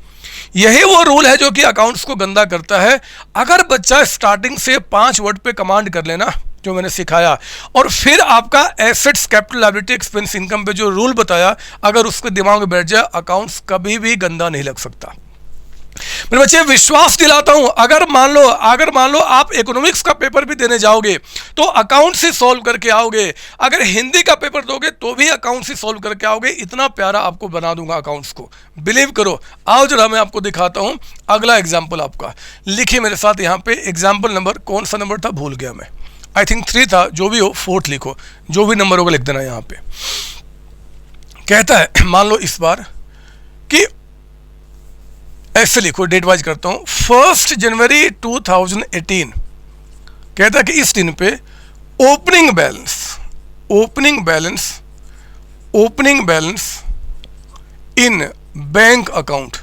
Speaker 1: यही वो रूल है जो कि अकाउंट्स को गंदा करता है। अगर बच्चा स्टार्टिंग से 5 वर्ड पे कमांड कर लेना जो मैंने सिखाया, और फिर आपका assets, capital, liability, expense, income पे जो रूल बताया, अगर उसके दिमाग में बैठ जाए, अकाउंट्स कभी भी गंदा नहीं लग सकता। मेरे बच्चे, विश्वास दिलाता हूं, अगर मान लो आप इकोनॉमिक्स का पेपर भी देने जाओगे तो अकाउंट से सॉल्व करके आओगे, अगर हिंदी का पेपर दोगे तो भी अकाउंट से सॉल्व करके आओगे। इतना प्यारा आपको बना दूंगा अकाउंट्स को, बिलीव करो। आओ जरा मैं आपको दिखाता हूं अगला एग्जाम्पल आपका। लिखिए मेरे साथ यहाँ पे एग्जाम्पल नंबर, कौन सा नंबर था भूल गया मैं, आई थिंक 3 था, जो भी हो 4th लिखो, जो भी नंबर होगा लिख देना। यहाँ पे कहता है, मान लो इस बार कि ऐसे लिखो, डेट वाइज करता हूं, 1 जनवरी 2018। कहता है कि इस दिन पे ओपनिंग बैलेंस इन बैंक अकाउंट।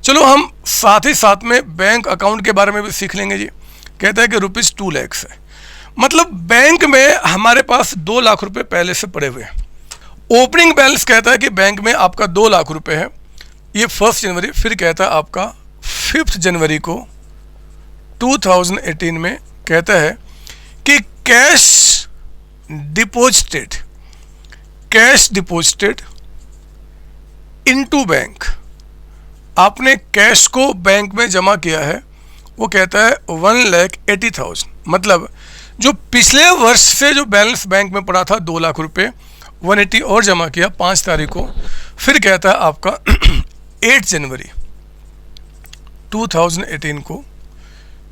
Speaker 1: चलो हम साथ ही साथ में बैंक अकाउंट के बारे में भी सीख लेंगे जी। कहता है कि ₹2 लाख है, मतलब बैंक में हमारे पास 2 लाख रुपए पहले से पड़े हुए हैं। ओपनिंग बैलेंस कहता है कि बैंक में आपका 2 लाख रुपए है, ये 1 जनवरी। फिर कहता है आपका 5 जनवरी को 2018 में कहता है कि कैश डिपॉजिटेड इनटू बैंक, आपने कैश को बैंक में जमा किया है, वो कहता है 1,80,000। मतलब जो पिछले वर्ष से जो बैलेंस बैंक में पड़ा था 2 लाख रुपए, 180 और जमा किया 5 तारीख को। फिर कहता है आपका 8 जनवरी 2018 को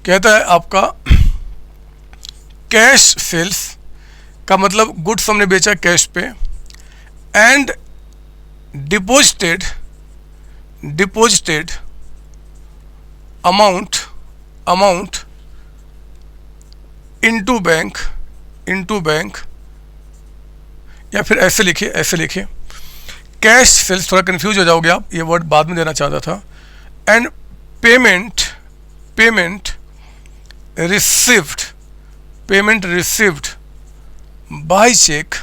Speaker 1: कहता है आपका कैश सेल्स का, मतलब गुड्स हमने बेचा कैश पे, and deposited amount into bank, या फिर ऐसे लिखिए कैश सेल्स। थोड़ा कंफ्यूज हो जाओगे आप, ये वर्ड बाद में देना चाहता था। And payment received by cheque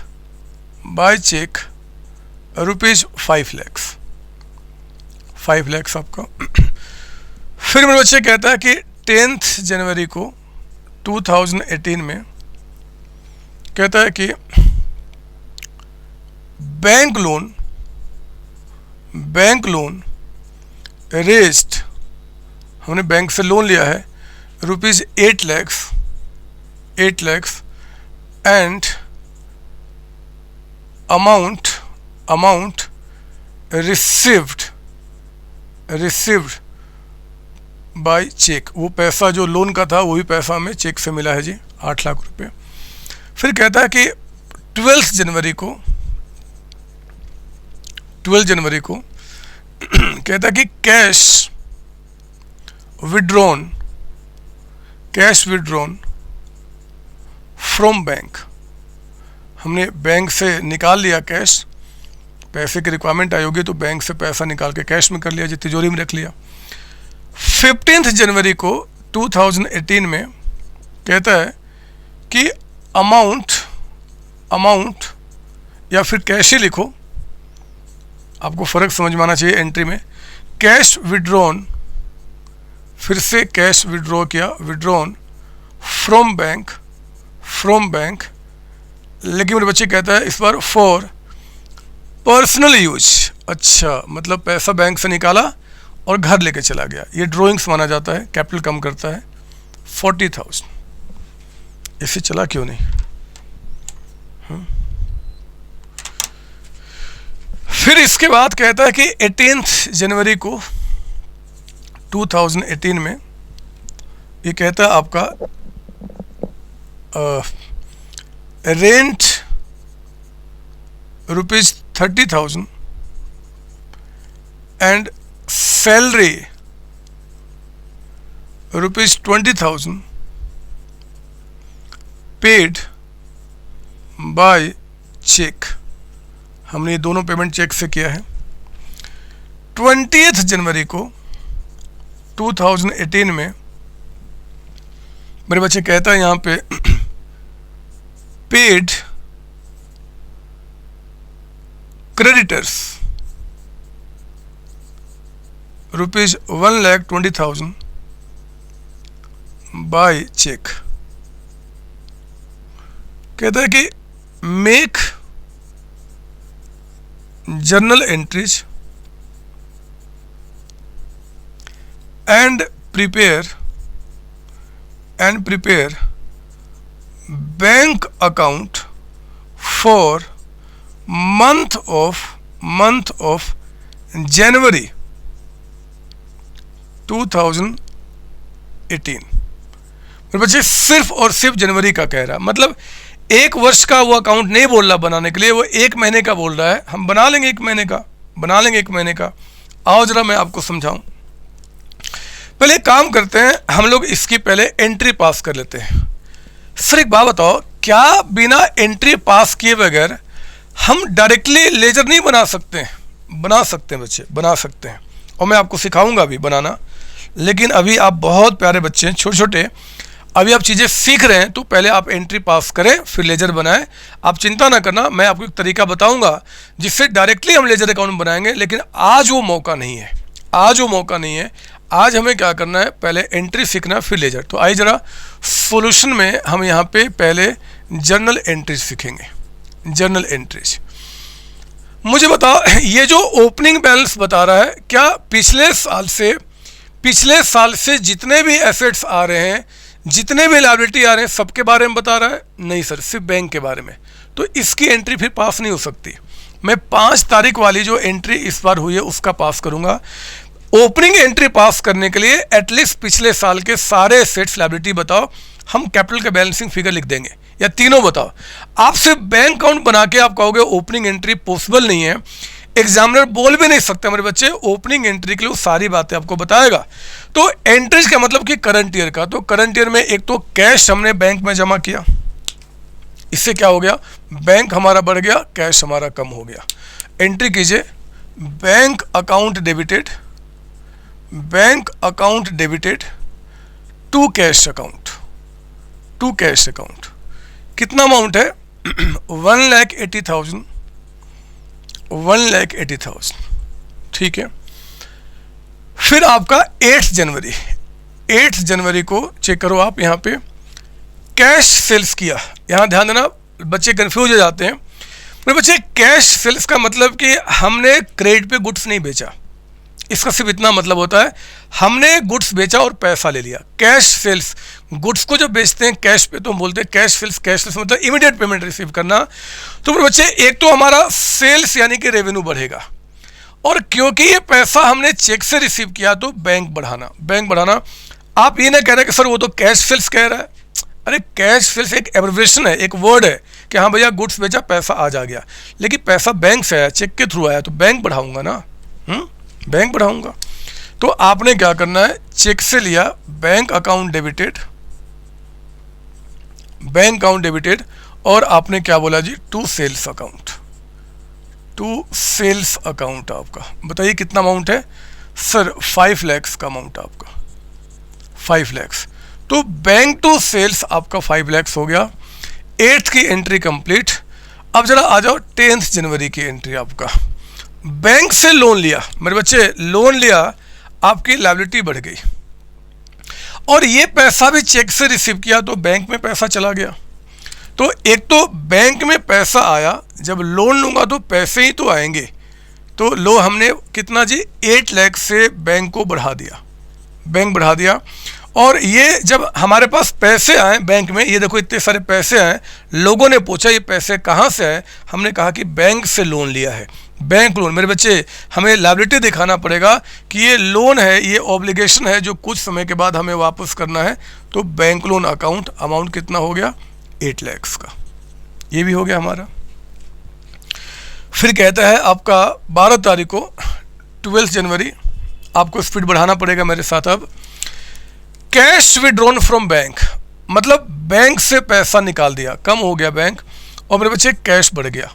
Speaker 1: ₹5 lakh आपका। फिर मेरे बच्चे कहता है कि 10 जनवरी को 2018 में कहता है कि बैंक लोन रेज्ड, हमने बैंक से लोन लिया है ₹8 lakh, and amount received by cheque. वो पैसा जो लोन का था वो भी पैसा हमें चेक से मिला है जी, 8 लाख रुपए। फिर कहता है कि 12 जनवरी को कहता है कि कैश विड्रॉन फ्रॉम बैंक, हमने बैंक से निकाल लिया कैश, पैसे की रिक्वायरमेंट आई होगी तो बैंक से पैसा निकाल के कैश में कर लिया जी, तिजोरी में रख लिया। 15 जनवरी को 2018 में कहता है कि अमाउंट या फिर कैश ही लिखो, आपको फ़र्क समझ में आना चाहिए एंट्री में। कैश विड्रॉन, फिर से कैश विड्रॉन फ्रॉम बैंक, लेकिन मेरे बच्चे कहता है इस बार फॉर पर्सनल यूज। अच्छा, मतलब पैसा बैंक से निकाला और घर लेके चला गया, ये ड्राइंग्स माना जाता है, कैपिटल कम करता है 40,000। इसे चला क्यों नहीं? फिर इसके बाद कहता है कि 18 जनवरी को 2018 में ये कहता है आपका rent ₹30,000 and salary ₹20,000 paid by cheque. हमने ये दोनों पेमेंट चेक से किया है। 20 जनवरी को 2018 में मेरे बच्चे कहता है यहाँ पे पेड क्रेडिटर्स ₹1,20,000 बाय चेक। कहता है कि make journal entries and prepare bank account for month of January 2018। मेरे बच्चे सिर्फ और सिर्फ जनवरी का कह रहा है, मतलब एक वर्ष का वो अकाउंट नहीं बोल रहा बनाने के लिए, वो एक महीने का बोल रहा है। हम बना लेंगे एक महीने का। आओ जरा मैं आपको समझाऊं। पहले काम करते हैं, हम लोग इसकी पहले एंट्री पास कर लेते हैं। सर एक बात बताओ, क्या बिना एंट्री पास किए बगैर हम डायरेक्टली लेजर नहीं बना सकते हैं? बना सकते हैं बच्चे, बना सकते हैं, और मैं आपको सिखाऊंगा अभी बनाना। लेकिन अभी आप बहुत प्यारे बच्चे हैं, छोटे छोटे, अभी आप चीज़ें सीख रहे हैं, तो पहले आप एंट्री पास करें फिर लेजर बनाएं। आप चिंता ना करना, मैं आपको एक तरीका बताऊंगा जिससे डायरेक्टली हम लेजर अकाउंट बनाएंगे। लेकिन आज वो मौका नहीं है, आज हमें क्या करना है, पहले एंट्री सीखना फिर लेजर। तो आइए जरा सॉल्यूशन में हम यहाँ पे पहले जर्नल एंट्रीज सीखेंगे। जर्नल एंट्रीज, मुझे बताओ, ये जो ओपनिंग बैलेंस बता रहा है, क्या पिछले साल से जितने भी एसेट्स आ रहे हैं, जितने भी लायबिलिटी आ रहे हैं, सबके बारे में बता रहा है? नहीं सर, सिर्फ बैंक के बारे में। तो इसकी एंट्री फिर पास नहीं हो सकती। मैं 5 तारीख वाली जो एंट्री इस बार हुई है उसका पास करूंगा। ओपनिंग एंट्री पास करने के लिए एटलीस्ट पिछले साल के सारे एसेट्स लायबिलिटी बताओ, हम कैपिटल का बैलेंसिंग फिगर लिख देंगे, या तीनों बताओ। आप सिर्फ बैंक अकाउंट बना के आप कहोगे ओपनिंग एंट्री पॉसिबल नहीं है, एग्जामिनर बोल भी नहीं सकते मेरे बच्चे ओपनिंग एंट्री के लिए, वो सारी बातें आपको बताएगा। तो एंट्रीज का मतलब कि करंट ईयर का, तो करंट ईयर में एक तो कैश हमने बैंक में जमा किया, इससे क्या हो गया, बैंक हमारा बढ़ गया, कैश हमारा कम हो गया। एंट्री कीजिए, bank account debited to cash account, कितना अमाउंट है 1,80,000, ठीक है। फिर आपका 8 जनवरी को चेक करो आप, यहाँ पे कैश सेल्स किया। यहाँ ध्यान देना, बच्चे कंफ्यूज हो जाते हैं मेरे बच्चे। कैश सेल्स का मतलब कि हमने क्रेडिट पे गुड्स नहीं बेचा, इसका सिर्फ इतना मतलब होता है हमने गुड्स बेचा और पैसा ले लिया। कैश सेल्स, गुड्स को जब बेचते हैं कैश पे तो हम बोलते हैं कैश सेल्स मतलब इमीडिएट पेमेंट रिसीव करना। तो मेरे बच्चे एक तो हमारा सेल्स यानी कि रेवेन्यू बढ़ेगा, और क्योंकि ये पैसा हमने चेक से रिसीव किया तो बैंक बढ़ाना। आप ये ना कह रहे कि सर वो तो कैश सेल्स कह रहा है। अरे कैश सेल्स एक एब्रिविएशन है, एक वर्ड है कि हाँ भैया गुड्स बेचा पैसा आज आ गया, लेकिन पैसा बैंक से आया, चेक के थ्रू आया, तो बैंक बढ़ाऊंगा ना, बैंक बढ़ाऊंगा। तो आपने क्या करना है, चेक से लिया, बैंक अकाउंट डेबिटेड, और आपने क्या बोला जी, टू सेल्स अकाउंट आपका। बताइए कितना अमाउंट है सर, 5 लाख का अमाउंट आपका, 5 लाख। तो बैंक टू सेल्स आपका 5 लाख हो गया। 8th की एंट्री कंप्लीट। अब जरा आ जाओ 10 जनवरी की एंट्री आपका। बैंक से लोन लिया मेरे बच्चे, लोन लिया, आपकी लायबिलिटी बढ़ गई, और ये पैसा भी चेक से रिसीव किया तो बैंक में पैसा चला गया। तो एक तो बैंक में पैसा आया, जब लोन लूँगा तो पैसे ही तो आएंगे। तो लो हमने कितना जी, 8 लाख से बैंक को बढ़ा दिया, और ये जब हमारे पास पैसे आए बैंक में, ये देखो इतने सारे पैसे आए, लोगों ने पूछा ये पैसे कहाँ से आए, हमने कहा कि बैंक से लोन लिया है। बैंक लोन मेरे बच्चे, हमें लायबिलिटी दिखाना पड़ेगा कि ये लोन है, ये ऑब्लिगेशन है जो कुछ समय के बाद हमें वापस करना है। तो बैंक लोन अकाउंट, अमाउंट कितना हो गया, 8 लाख का, ये भी हो गया हमारा। फिर कहता है आपका 12 तारीख को 12 जनवरी, आपको स्पीड बढ़ाना पड़ेगा मेरे साथ अब। कैश विड्रॉन फ्रॉम बैंक, मतलब बैंक से पैसा निकाल दिया, कम हो गया बैंक, और मेरे बच्चे कैश बढ़ गया।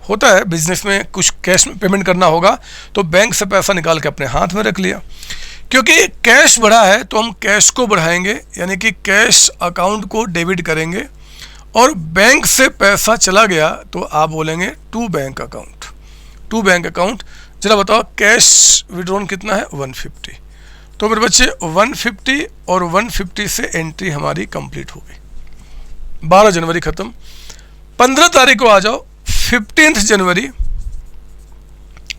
Speaker 1: होता है बिजनेस में कुछ कैश में पेमेंट करना होगा तो बैंक से पैसा निकाल के अपने हाथ में रख लिया। क्योंकि कैश बढ़ा है तो हम कैश को बढ़ाएंगे, यानी कि कैश अकाउंट को डेबिट करेंगे, और बैंक से पैसा चला गया तो आप बोलेंगे to bank account. To bank account, जरा बताओ कैश विड्रॉन कितना है, 150। तो मेरे बच्चे 150 और 150 से एंट्री हमारी कंप्लीट हो गई। 12 जनवरी खत्म। 15 तारीख को आ जाओ, 15 जनवरी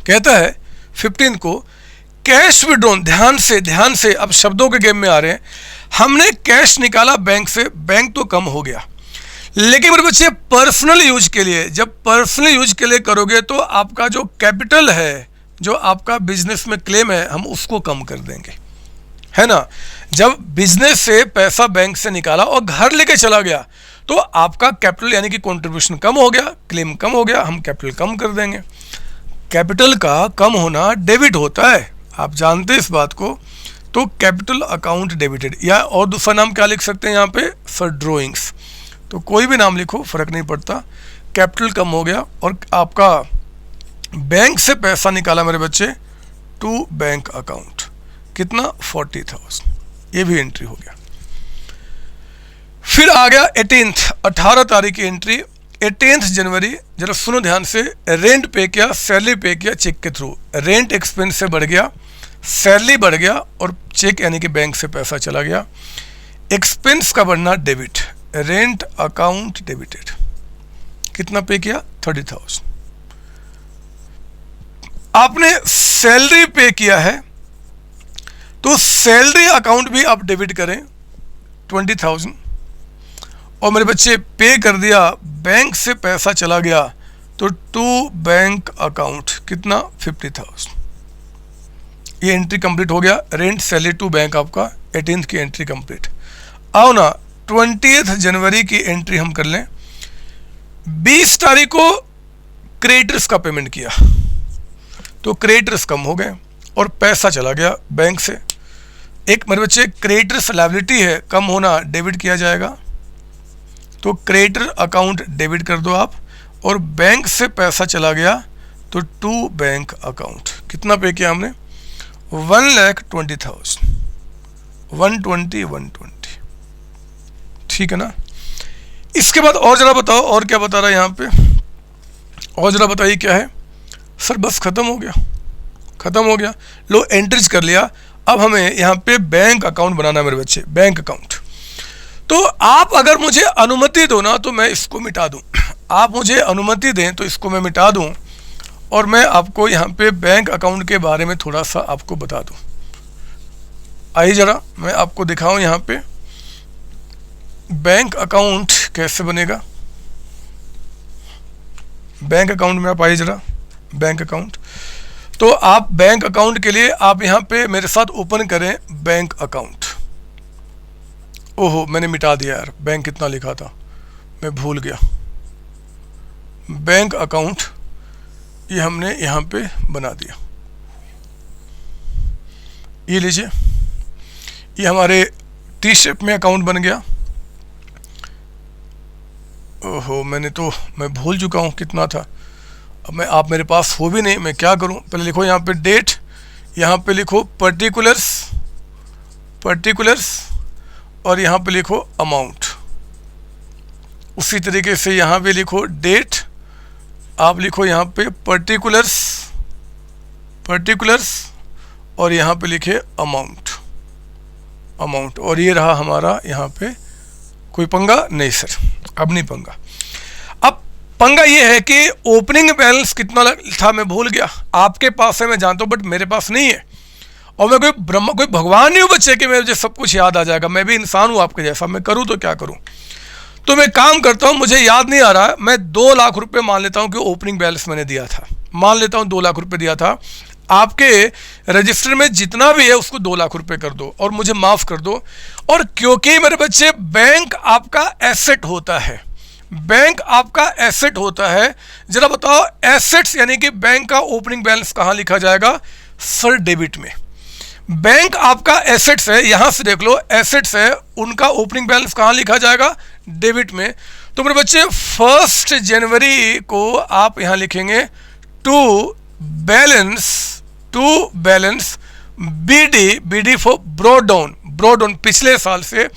Speaker 1: कहता है 15 को कैश विड्रॉन। ध्यान से अब शब्दों के गेम में आ रहे हैं। हमने कैश निकाला बैंक से, बैंक तो कम हो गया, लेकिन मेरे बच्चे पर्सनल यूज के लिए, जब पर्सनल यूज के लिए करोगे तो आपका जो कैपिटल है, जो आपका बिजनेस में क्लेम है, हम उसको कम कर देंगे, है ना। जब बिजनेस से पैसा बैंक से निकाला और घर लेके चला गया तो आपका कैपिटल यानी कि कंट्रीब्यूशन कम हो गया, क्लेम कम हो गया, हम कैपिटल कम कर देंगे। कैपिटल का कम होना डेबिट होता है, आप जानते हैं इस बात को। तो कैपिटल अकाउंट डेबिटेड, या और दूसरा नाम क्या लिख सकते हैं यहाँ पे, सर ड्रॉइंग्स। तो कोई भी नाम लिखो, फर्क नहीं पड़ता। कैपिटल कम हो गया और आपका बैंक से पैसा निकाला मेरे बच्चे, टू बैंक अकाउंट, कितना, 40,000, ये भी एंट्री हो गया। फिर आ गया 18 तारीख की एंट्री। 18 जनवरी, जरा सुनो ध्यान से। रेंट पे किया, सैलरी पे किया चेक के थ्रू। रेंट एक्सपेंस से बढ़ गया, सैलरी बढ़ गया, और चेक यानी कि बैंक से पैसा चला गया। एक्सपेंस का बढ़ना डेबिट, रेंट अकाउंट डेबिटेड, कितना पे किया, 30,000। आपने सैलरी पे किया है तो सैलरी अकाउंट भी आप डेबिट करें, 20,000। और मेरे बच्चे पे कर दिया, बैंक से पैसा चला गया तो टू बैंक अकाउंट, कितना, 50,000। ये एंट्री कंप्लीट हो गया। रेंट, सैलरी, टू बैंक, आपका 18 की एंट्री कंप्लीट। आओ ना 20 जनवरी की एंट्री हम कर लें। 20 तारीख को क्रेडिटर्स का पेमेंट किया तो क्रेडिटर्स कम हो गए और पैसा चला गया बैंक से। एक मेरे बच्चे क्रेडिटर्स लायबिलिटी है, कम होना डेबिट किया जाएगा, तो क्रेडिटर अकाउंट डेबिट कर दो आप, और बैंक से पैसा चला गया तो टू बैंक अकाउंट, कितना पे किया हमने, 1,20,000, 120, ठीक है ना। इसके बाद और जरा बताओ, और क्या बता रहा है यहाँ पे, और जरा बताइए क्या है। सर बस खत्म हो गया। लो एंट्रीज कर लिया। अब हमें यहाँ पे बैंक अकाउंट बनाना है मेरे बच्चे, बैंक अकाउंट। तो आप अगर मुझे अनुमति दो ना तो मैं इसको मिटा दूं, आप मुझे अनुमति दें तो इसको मैं मिटा दूं, और मैं आपको यहाँ पे बैंक अकाउंट के बारे में थोड़ा सा आपको बता दूं। आइए जरा मैं आपको दिखाऊं यहाँ पे बैंक अकाउंट कैसे बनेगा। बैंक अकाउंट में आप आइए जरा, बैंक अकाउंट। तो आप बैंक अकाउंट के लिए आप यहाँ पे मेरे साथ ओपन करें बैंक अकाउंट। ओहो मैंने मिटा दिया यार, बैंक कितना लिखा था, मैं भूल गया। बैंक अकाउंट ये हमने यहाँ पे बना दिया। ये लीजिए, ये हमारे टी शेप में अकाउंट बन गया। ओहो मैं भूल चुका हूँ कितना था। अब आप मेरे पास हो भी नहीं, मैं क्या करूँ। पहले लिखो यहाँ पे डेट, यहाँ पे लिखो पर्टिकुलर्स, और यहाँ पे लिखो अमाउंट। उसी तरीके से यहाँ पे लिखो डेट, आप लिखो यहाँ पे पर्टिकुलर्स, और यहाँ पे लिखे अमाउंट। और ये रहा हमारा यहाँ पे। कोई पंगा नहीं सर, अब नहीं पंगा। अब पंगा ये है कि ओपनिंग बैलेंस कितना था मैं भूल गया। आपके पास है मैं जानता हूँ, बट मेरे पास नहीं है। और मैं कोई भगवान नहीं हूँ बच्चे कि मुझे सब कुछ याद आ जाएगा, मैं भी इंसान हूँ आपके जैसा, मैं करूँ तो क्या करूँ। तो मैं काम करता हूँ, मुझे याद नहीं आ रहा, मैं 2 लाख रुपए मान लेता हूँ कि ओपनिंग बैलेंस मैंने दिया था, मान लेता हूँ 2 लाख रुपए दिया था। आपके रजिस्टर में जितना भी है उसको 2 लाख रुपए कर दो और मुझे माफ़ कर दो। और क्योंकि मेरे बच्चे बैंक आपका एसेट होता है, बैंक आपका एसेट होता है, जरा बताओ एसेट्स यानी कि बैंक का ओपनिंग बैलेंस कहाँ लिखा जाएगा सर? डेबिट में। बैंक आपका एसेट्स है, यहां से देख लो एसेट्स है, उनका ओपनिंग बैलेंस कहाँ लिखा जाएगा? डेबिट में। तो मेरे बच्चे 1 जनवरी को आप यहां लिखेंगे to balance BD for brought down. पिछले साल से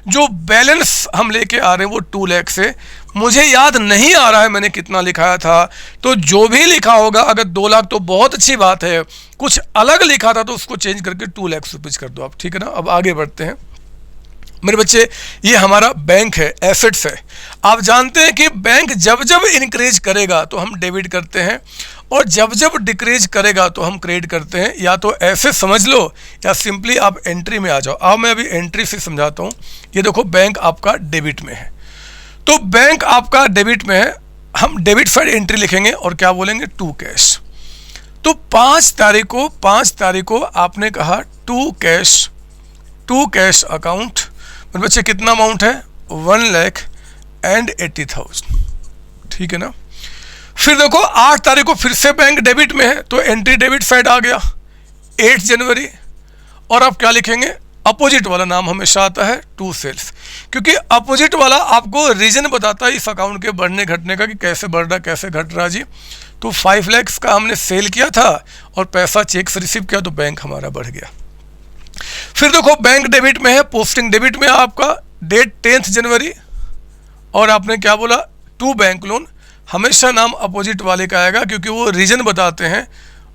Speaker 1: जो बैलेंस हम लेके आ रहे हैं वो 2 लाख से, मुझे याद नहीं आ रहा है मैंने कितना लिखाया था, तो जो भी लिखा होगा अगर 2 लाख तो बहुत अच्छी बात है, कुछ अलग लिखा था तो उसको चेंज करके 2 लाख रुपीज़ कर दो आप, ठीक है ना। अब आगे बढ़ते हैं मेरे बच्चे, ये हमारा बैंक है, एसेट्स है। आप जानते हैं कि बैंक जब जब इंक्रीज करेगा तो हम डेबिट करते हैं और जब जब डिक्रीज करेगा तो हम क्रेडिट करते हैं। या तो ऐसे समझ लो या सिंपली आप एंट्री में आ जाओ। अब मैं अभी एंट्री से समझाता हूँ। ये देखो बैंक आपका डेबिट में है, तो बैंक आपका डेबिट में है, हम डेबिट साइड एंट्री लिखेंगे और क्या बोलेंगे? To cash. तो 5 तारीख को आपने कहा टू कैश अकाउंट। मेरे बच्चे कितना अमाउंट है? 1,80,000, ठीक है ना। फिर देखो 8 तारीख को फिर से बैंक डेबिट में है, तो एंट्री डेबिट साइड आ गया 8 जनवरी। और आप क्या लिखेंगे? अपोजिट वाला नाम हमेशा आता है टू सेल्स, क्योंकि अपोजिट वाला आपको रीजन बताता है इस अकाउंट के बढ़ने घटने का कि कैसे बढ़ रहा कैसे घट रहा जी। तो 5 लाख का हमने सेल किया था और पैसा चेक से रिसीव किया तो बैंक हमारा बढ़ गया। फिर देखो बैंक डेबिट में है, पोस्टिंग डेबिट में आपका, डेट 10 जनवरी। और आपने क्या बोला? To bank loan. हमेशा नाम अपोजिट वाले का आएगा क्योंकि वो रीजन बताते हैं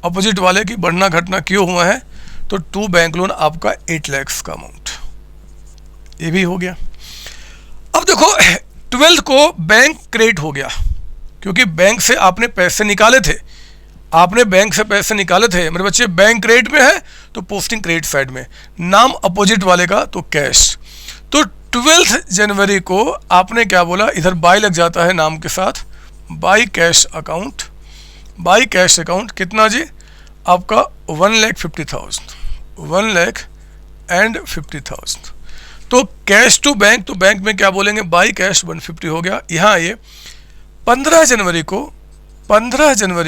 Speaker 1: अपोजिट वाले की बढ़ना घटना क्यों हुआ है। तो टू बैंक लोन आपका 8 लाख का अमाउंट, ये भी हो गया। अब देखो 12 को बैंक क्रेडिट हो गया क्योंकि बैंक से आपने पैसे निकाले थे, मेरे बच्चे। बैंक क्रेडिट में है तो पोस्टिंग क्रेडिट साइड में, नाम अपोजिट वाले का तो कैश। तो 12 जनवरी को आपने क्या बोला? इधर बाई लग जाता है नाम के साथ, बाई कैश अकाउंट कितना जी? आपका 1,50,000। तो कैश टू बैंक, तो बैंक में क्या बोलेंगे? बाई कैश 150 हो गया। यहाँ ये 15 जनवरी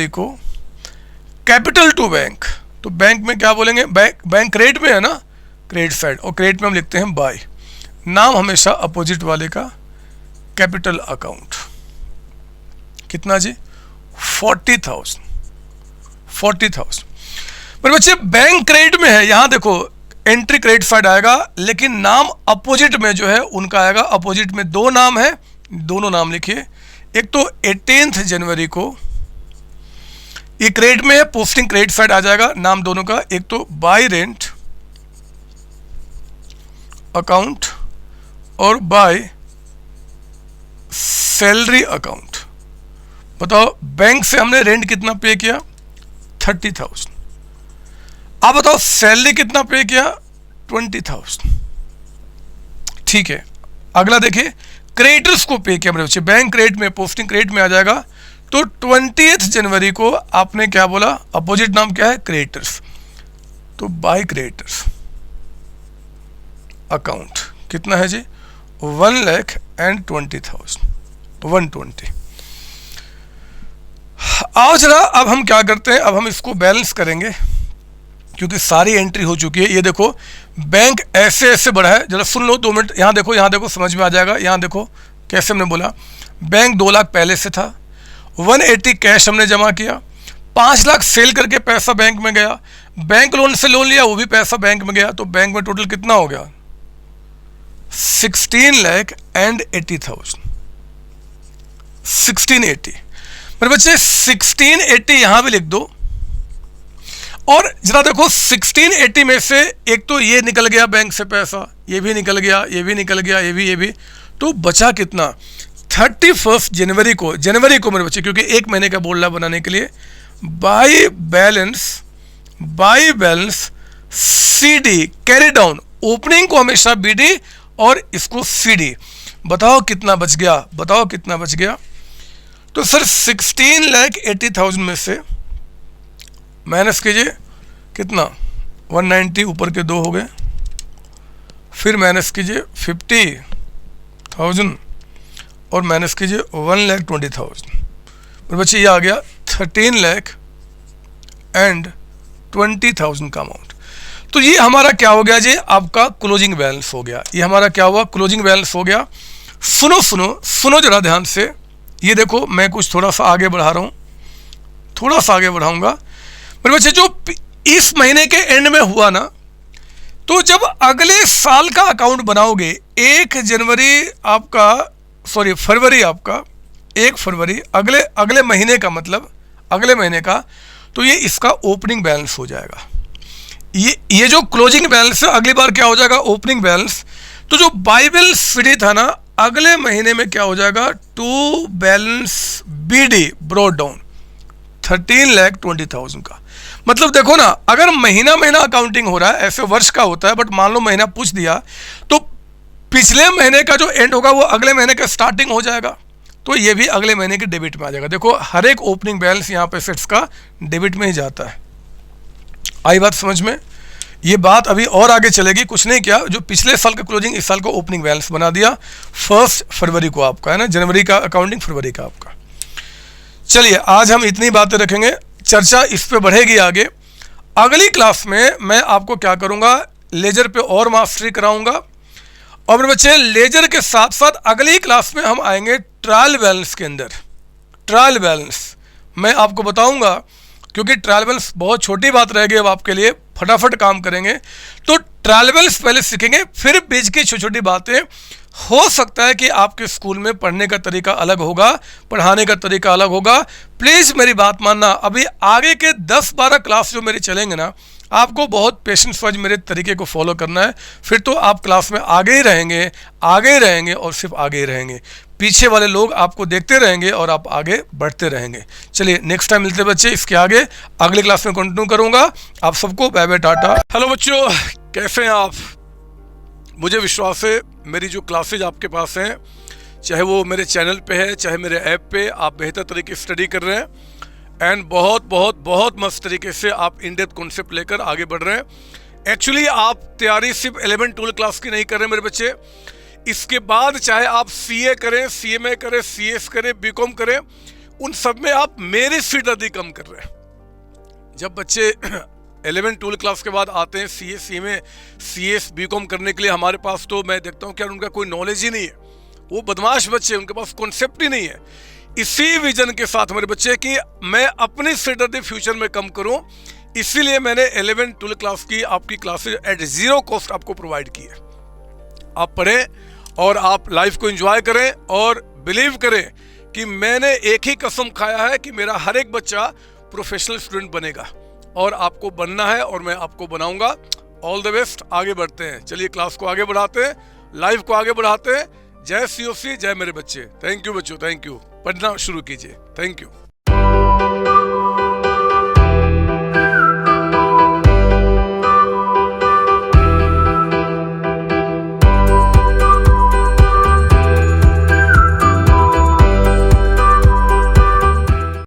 Speaker 1: को कैपिटल टू बैंक, तो बैंक में क्या बोलेंगे? बैंक क्रेडिट में है ना, क्रेडिट साइड, और क्रेडिट में हम लिखते हैं बाई, नाम हमेशा अपोजिट वाले का कैपिटल अकाउंट। कितना जी? 40,000। मेरे बच्चे बैंक क्रेडिट में है, यहां देखो एंट्री क्रेडिट साइड आएगा, लेकिन नाम अपोजिट में जो है उनका आएगा। अपोजिट में 2 नाम है, दोनों नाम लिखिए। एक तो 18 जनवरी को ये क्रेडिट में है, पोस्टिंग क्रेडिट साइड आ जाएगा नाम दोनों का। एक तो बाय रेंट अकाउंट और बाय सैलरी अकाउंट। बताओ बैंक से हमने रेंट कितना पे किया? 30,000। आप बताओ सैलरी कितना पे किया? 20,000। ठीक है, अगला देखिए क्रेडिटर्स को पे किया मेरे बच्चे, बैंक क्रेडिट में, पोस्टिंग क्रेडिट में आ जाएगा। तो 20 जनवरी को आपने क्या बोला? अपोजिट नाम क्या है? क्रेडिटर्स, तो बाय क्रेडिटर्स अकाउंट कितना है जी? 1,20,000, 120। आओ जरा अब हम क्या करते हैं, अब हम इसको बैलेंस करेंगे क्योंकि सारी एंट्री हो चुकी है। ये देखो बैंक ऐसे बढ़ा है, जरा सुन लो 2 मिनट। यहाँ देखो समझ में आ जाएगा। यहाँ देखो कैसे हमने बोला, बैंक 2 लाख पहले से था, 180 कैश हमने जमा किया, 5 लाख सेल करके पैसा बैंक में गया, बैंक लोन से लोन लिया वो भी पैसा बैंक में गया, तो बैंक में टोटल कितना हो गया? 16,80,000, 1680। मेरे बच्चे 1680 यहां भी लिख दो। और जरा देखो 1680 में से एक तो ये निकल गया बैंक से पैसा, ये भी निकल गया, ये भी निकल गया, ये भी, तो बचा कितना? 31 जनवरी को मेरे बच्चे, क्योंकि 1 महीने का बोल रहा बनाने के लिए, by balance C D, carry down, opening को हमेशा बी डी और इसको सी डी। बताओ कितना बच गया, बताओ कितना बच गया। तो सर 16,80,000 में से माइनस कीजिए कितना, 190 ऊपर के 2 हो गए, फिर माइनस कीजिए 50,000 और माइनस कीजिए 1,20,000। मेरे बच्चे ये आ गया 13,20,000 का अमाउंट। तो ये हमारा क्या हो गया जी, आपका क्लोजिंग बैलेंस हो गया। ये हमारा क्या हुआ, क्लोजिंग बैलेंस हो गया। सुनो सुनो सुनो जरा ध्यान से, ये देखो मैं कुछ थोड़ा सा आगे बढ़ा रहा हूँ, थोड़ा सा आगे बढ़ाऊंगा। मेरे बच्चे जो इस महीने के एंड में हुआ ना, तो जब अगले साल का अकाउंट बनाओगे 1 जनवरी आपका, सॉरी फरवरी आपका, 1 फरवरी अगले महीने का, मतलब अगले महीने का, तो ये इसका ओपनिंग बैलेंस हो जाएगा। ये जो क्लोजिंग बैलेंस है अगली बार क्या हो जाएगा, ओपनिंग बैलेंस। तो जो बाइबल सीडी था ना, अगले महीने में क्या हो जाएगा, to balance B D brought down 13,20,000 का। मतलब देखो ना, अगर महीना महीना अकाउंटिंग हो रहा है, ऐसे वर्ष का होता है, बट मान लो महीना पूछ दिया तो पिछले महीने का जो एंड होगा वो अगले महीने का स्टार्टिंग हो जाएगा, तो ये भी अगले महीने के डेबिट में आ जाएगा। देखो हर एक ओपनिंग बैलेंस यहाँ पे सेट्स का डेबिट में ही जाता है। आई बात समझ में? ये बात अभी और आगे चलेगी। कुछ नहीं किया, जो पिछले साल का क्लोजिंग इस साल को ओपनिंग बैलेंस बना दिया। 1 फरवरी को आपका है ना, जनवरी का अकाउंटिंग, फरवरी का आपका। चलिए आज हम इतनी बातें रखेंगे, चर्चा इस पे बढ़ेगी आगे। अगली क्लास में मैं आपको क्या करूंगा, लेजर पे और मास्टरी कराऊंगा। और मेरे बच्चे लेजर के साथ साथ अगली क्लास में हम आएंगे ट्रायल बैलेंस के अंदर। ट्रायल बैलेंस मैं आपको बताऊंगा, क्योंकि ट्रायल बैलेंस बहुत छोटी बात रहेगी अब आपके लिए, फटाफट काम करेंगे। तो ट्रायल बैलेंस पहले सीखेंगे, फिर बीच की छोटी छोटी बातें। हो सकता है कि आपके स्कूल में पढ़ने का तरीका अलग होगा, पढ़ाने का तरीका अलग होगा। प्लीज़ मेरी बात मानना, अभी आगे के 10-12 क्लास जो मेरे चलेंगे ना, आपको बहुत पेशेंस वाइज मेरे तरीके को फॉलो करना है। फिर तो आप क्लास में आगे ही रहेंगे, आगे ही रहेंगे और सिर्फ आगे ही रहेंगे। पीछे वाले लोग आपको देखते रहेंगे और आप आगे बढ़ते रहेंगे। चलिए नेक्स्ट टाइम मिलते हैं बच्चे, इसके आगे अगली क्लास में कंटिन्यू करूंगा। आप सबको बाय बाय, टाटा। हेलो बच्चों, कैसे हैं आप? मुझे विश्वास है मेरी जो क्लासेज आपके पास हैं, चाहे वो मेरे चैनल पे है चाहे मेरे ऐप पे, आप बेहतर तरीके से स्टडी कर रहे हैं एंड बहुत बहुत बहुत मस्त तरीके से आप इन डेप्थ कॉन्सेप्ट लेकर आगे बढ़ रहे हैं। एक्चुअली आप तैयारी सिर्फ 11-12 क्लास की नहीं कर रहे मेरे बच्चे। इसके बाद चाहे आप सीए करें, सीएमए करें, सीएस करें, बीकॉम करें, उन सब में आप मेरी सिरदर्दी कम कर रहे हैं। जब बच्चे 11-12 क्लास के बाद आते हैं सीए, सीएमए, सीएस, बीकॉम करने के लिए हमारे पास, तो मैं देखता हूँ कि उनका कोई नॉलेज ही नहीं है। वो बदमाश बच्चे, उनके पास कॉन्सेप्ट ही नहीं है। इसी विजन के साथ मेरे बच्चे कि मैं अपनी सिरदर्दी फ्यूचर में कम करूं, इसीलिए मैंने 11-12 क्लास की आपकी क्लासेज एट 0 कॉस्ट आपको प्रोवाइड की है। आप पढ़ें और आप लाइफ को एंजॉय करें और बिलीव करें कि मैंने एक ही कसम खाया है कि मेरा हर एक बच्चा प्रोफेशनल स्टूडेंट बनेगा और आपको बनना है और मैं आपको बनाऊंगा। ऑल द बेस्ट, आगे बढ़ते हैं। चलिए क्लास को आगे बढ़ाते हैं, लाइफ को आगे बढ़ाते हैं। जय COC, जय मेरे बच्चे। थैंक यू बच्चों, थैंक यू। पढ़ना शुरू कीजिए। Thank you.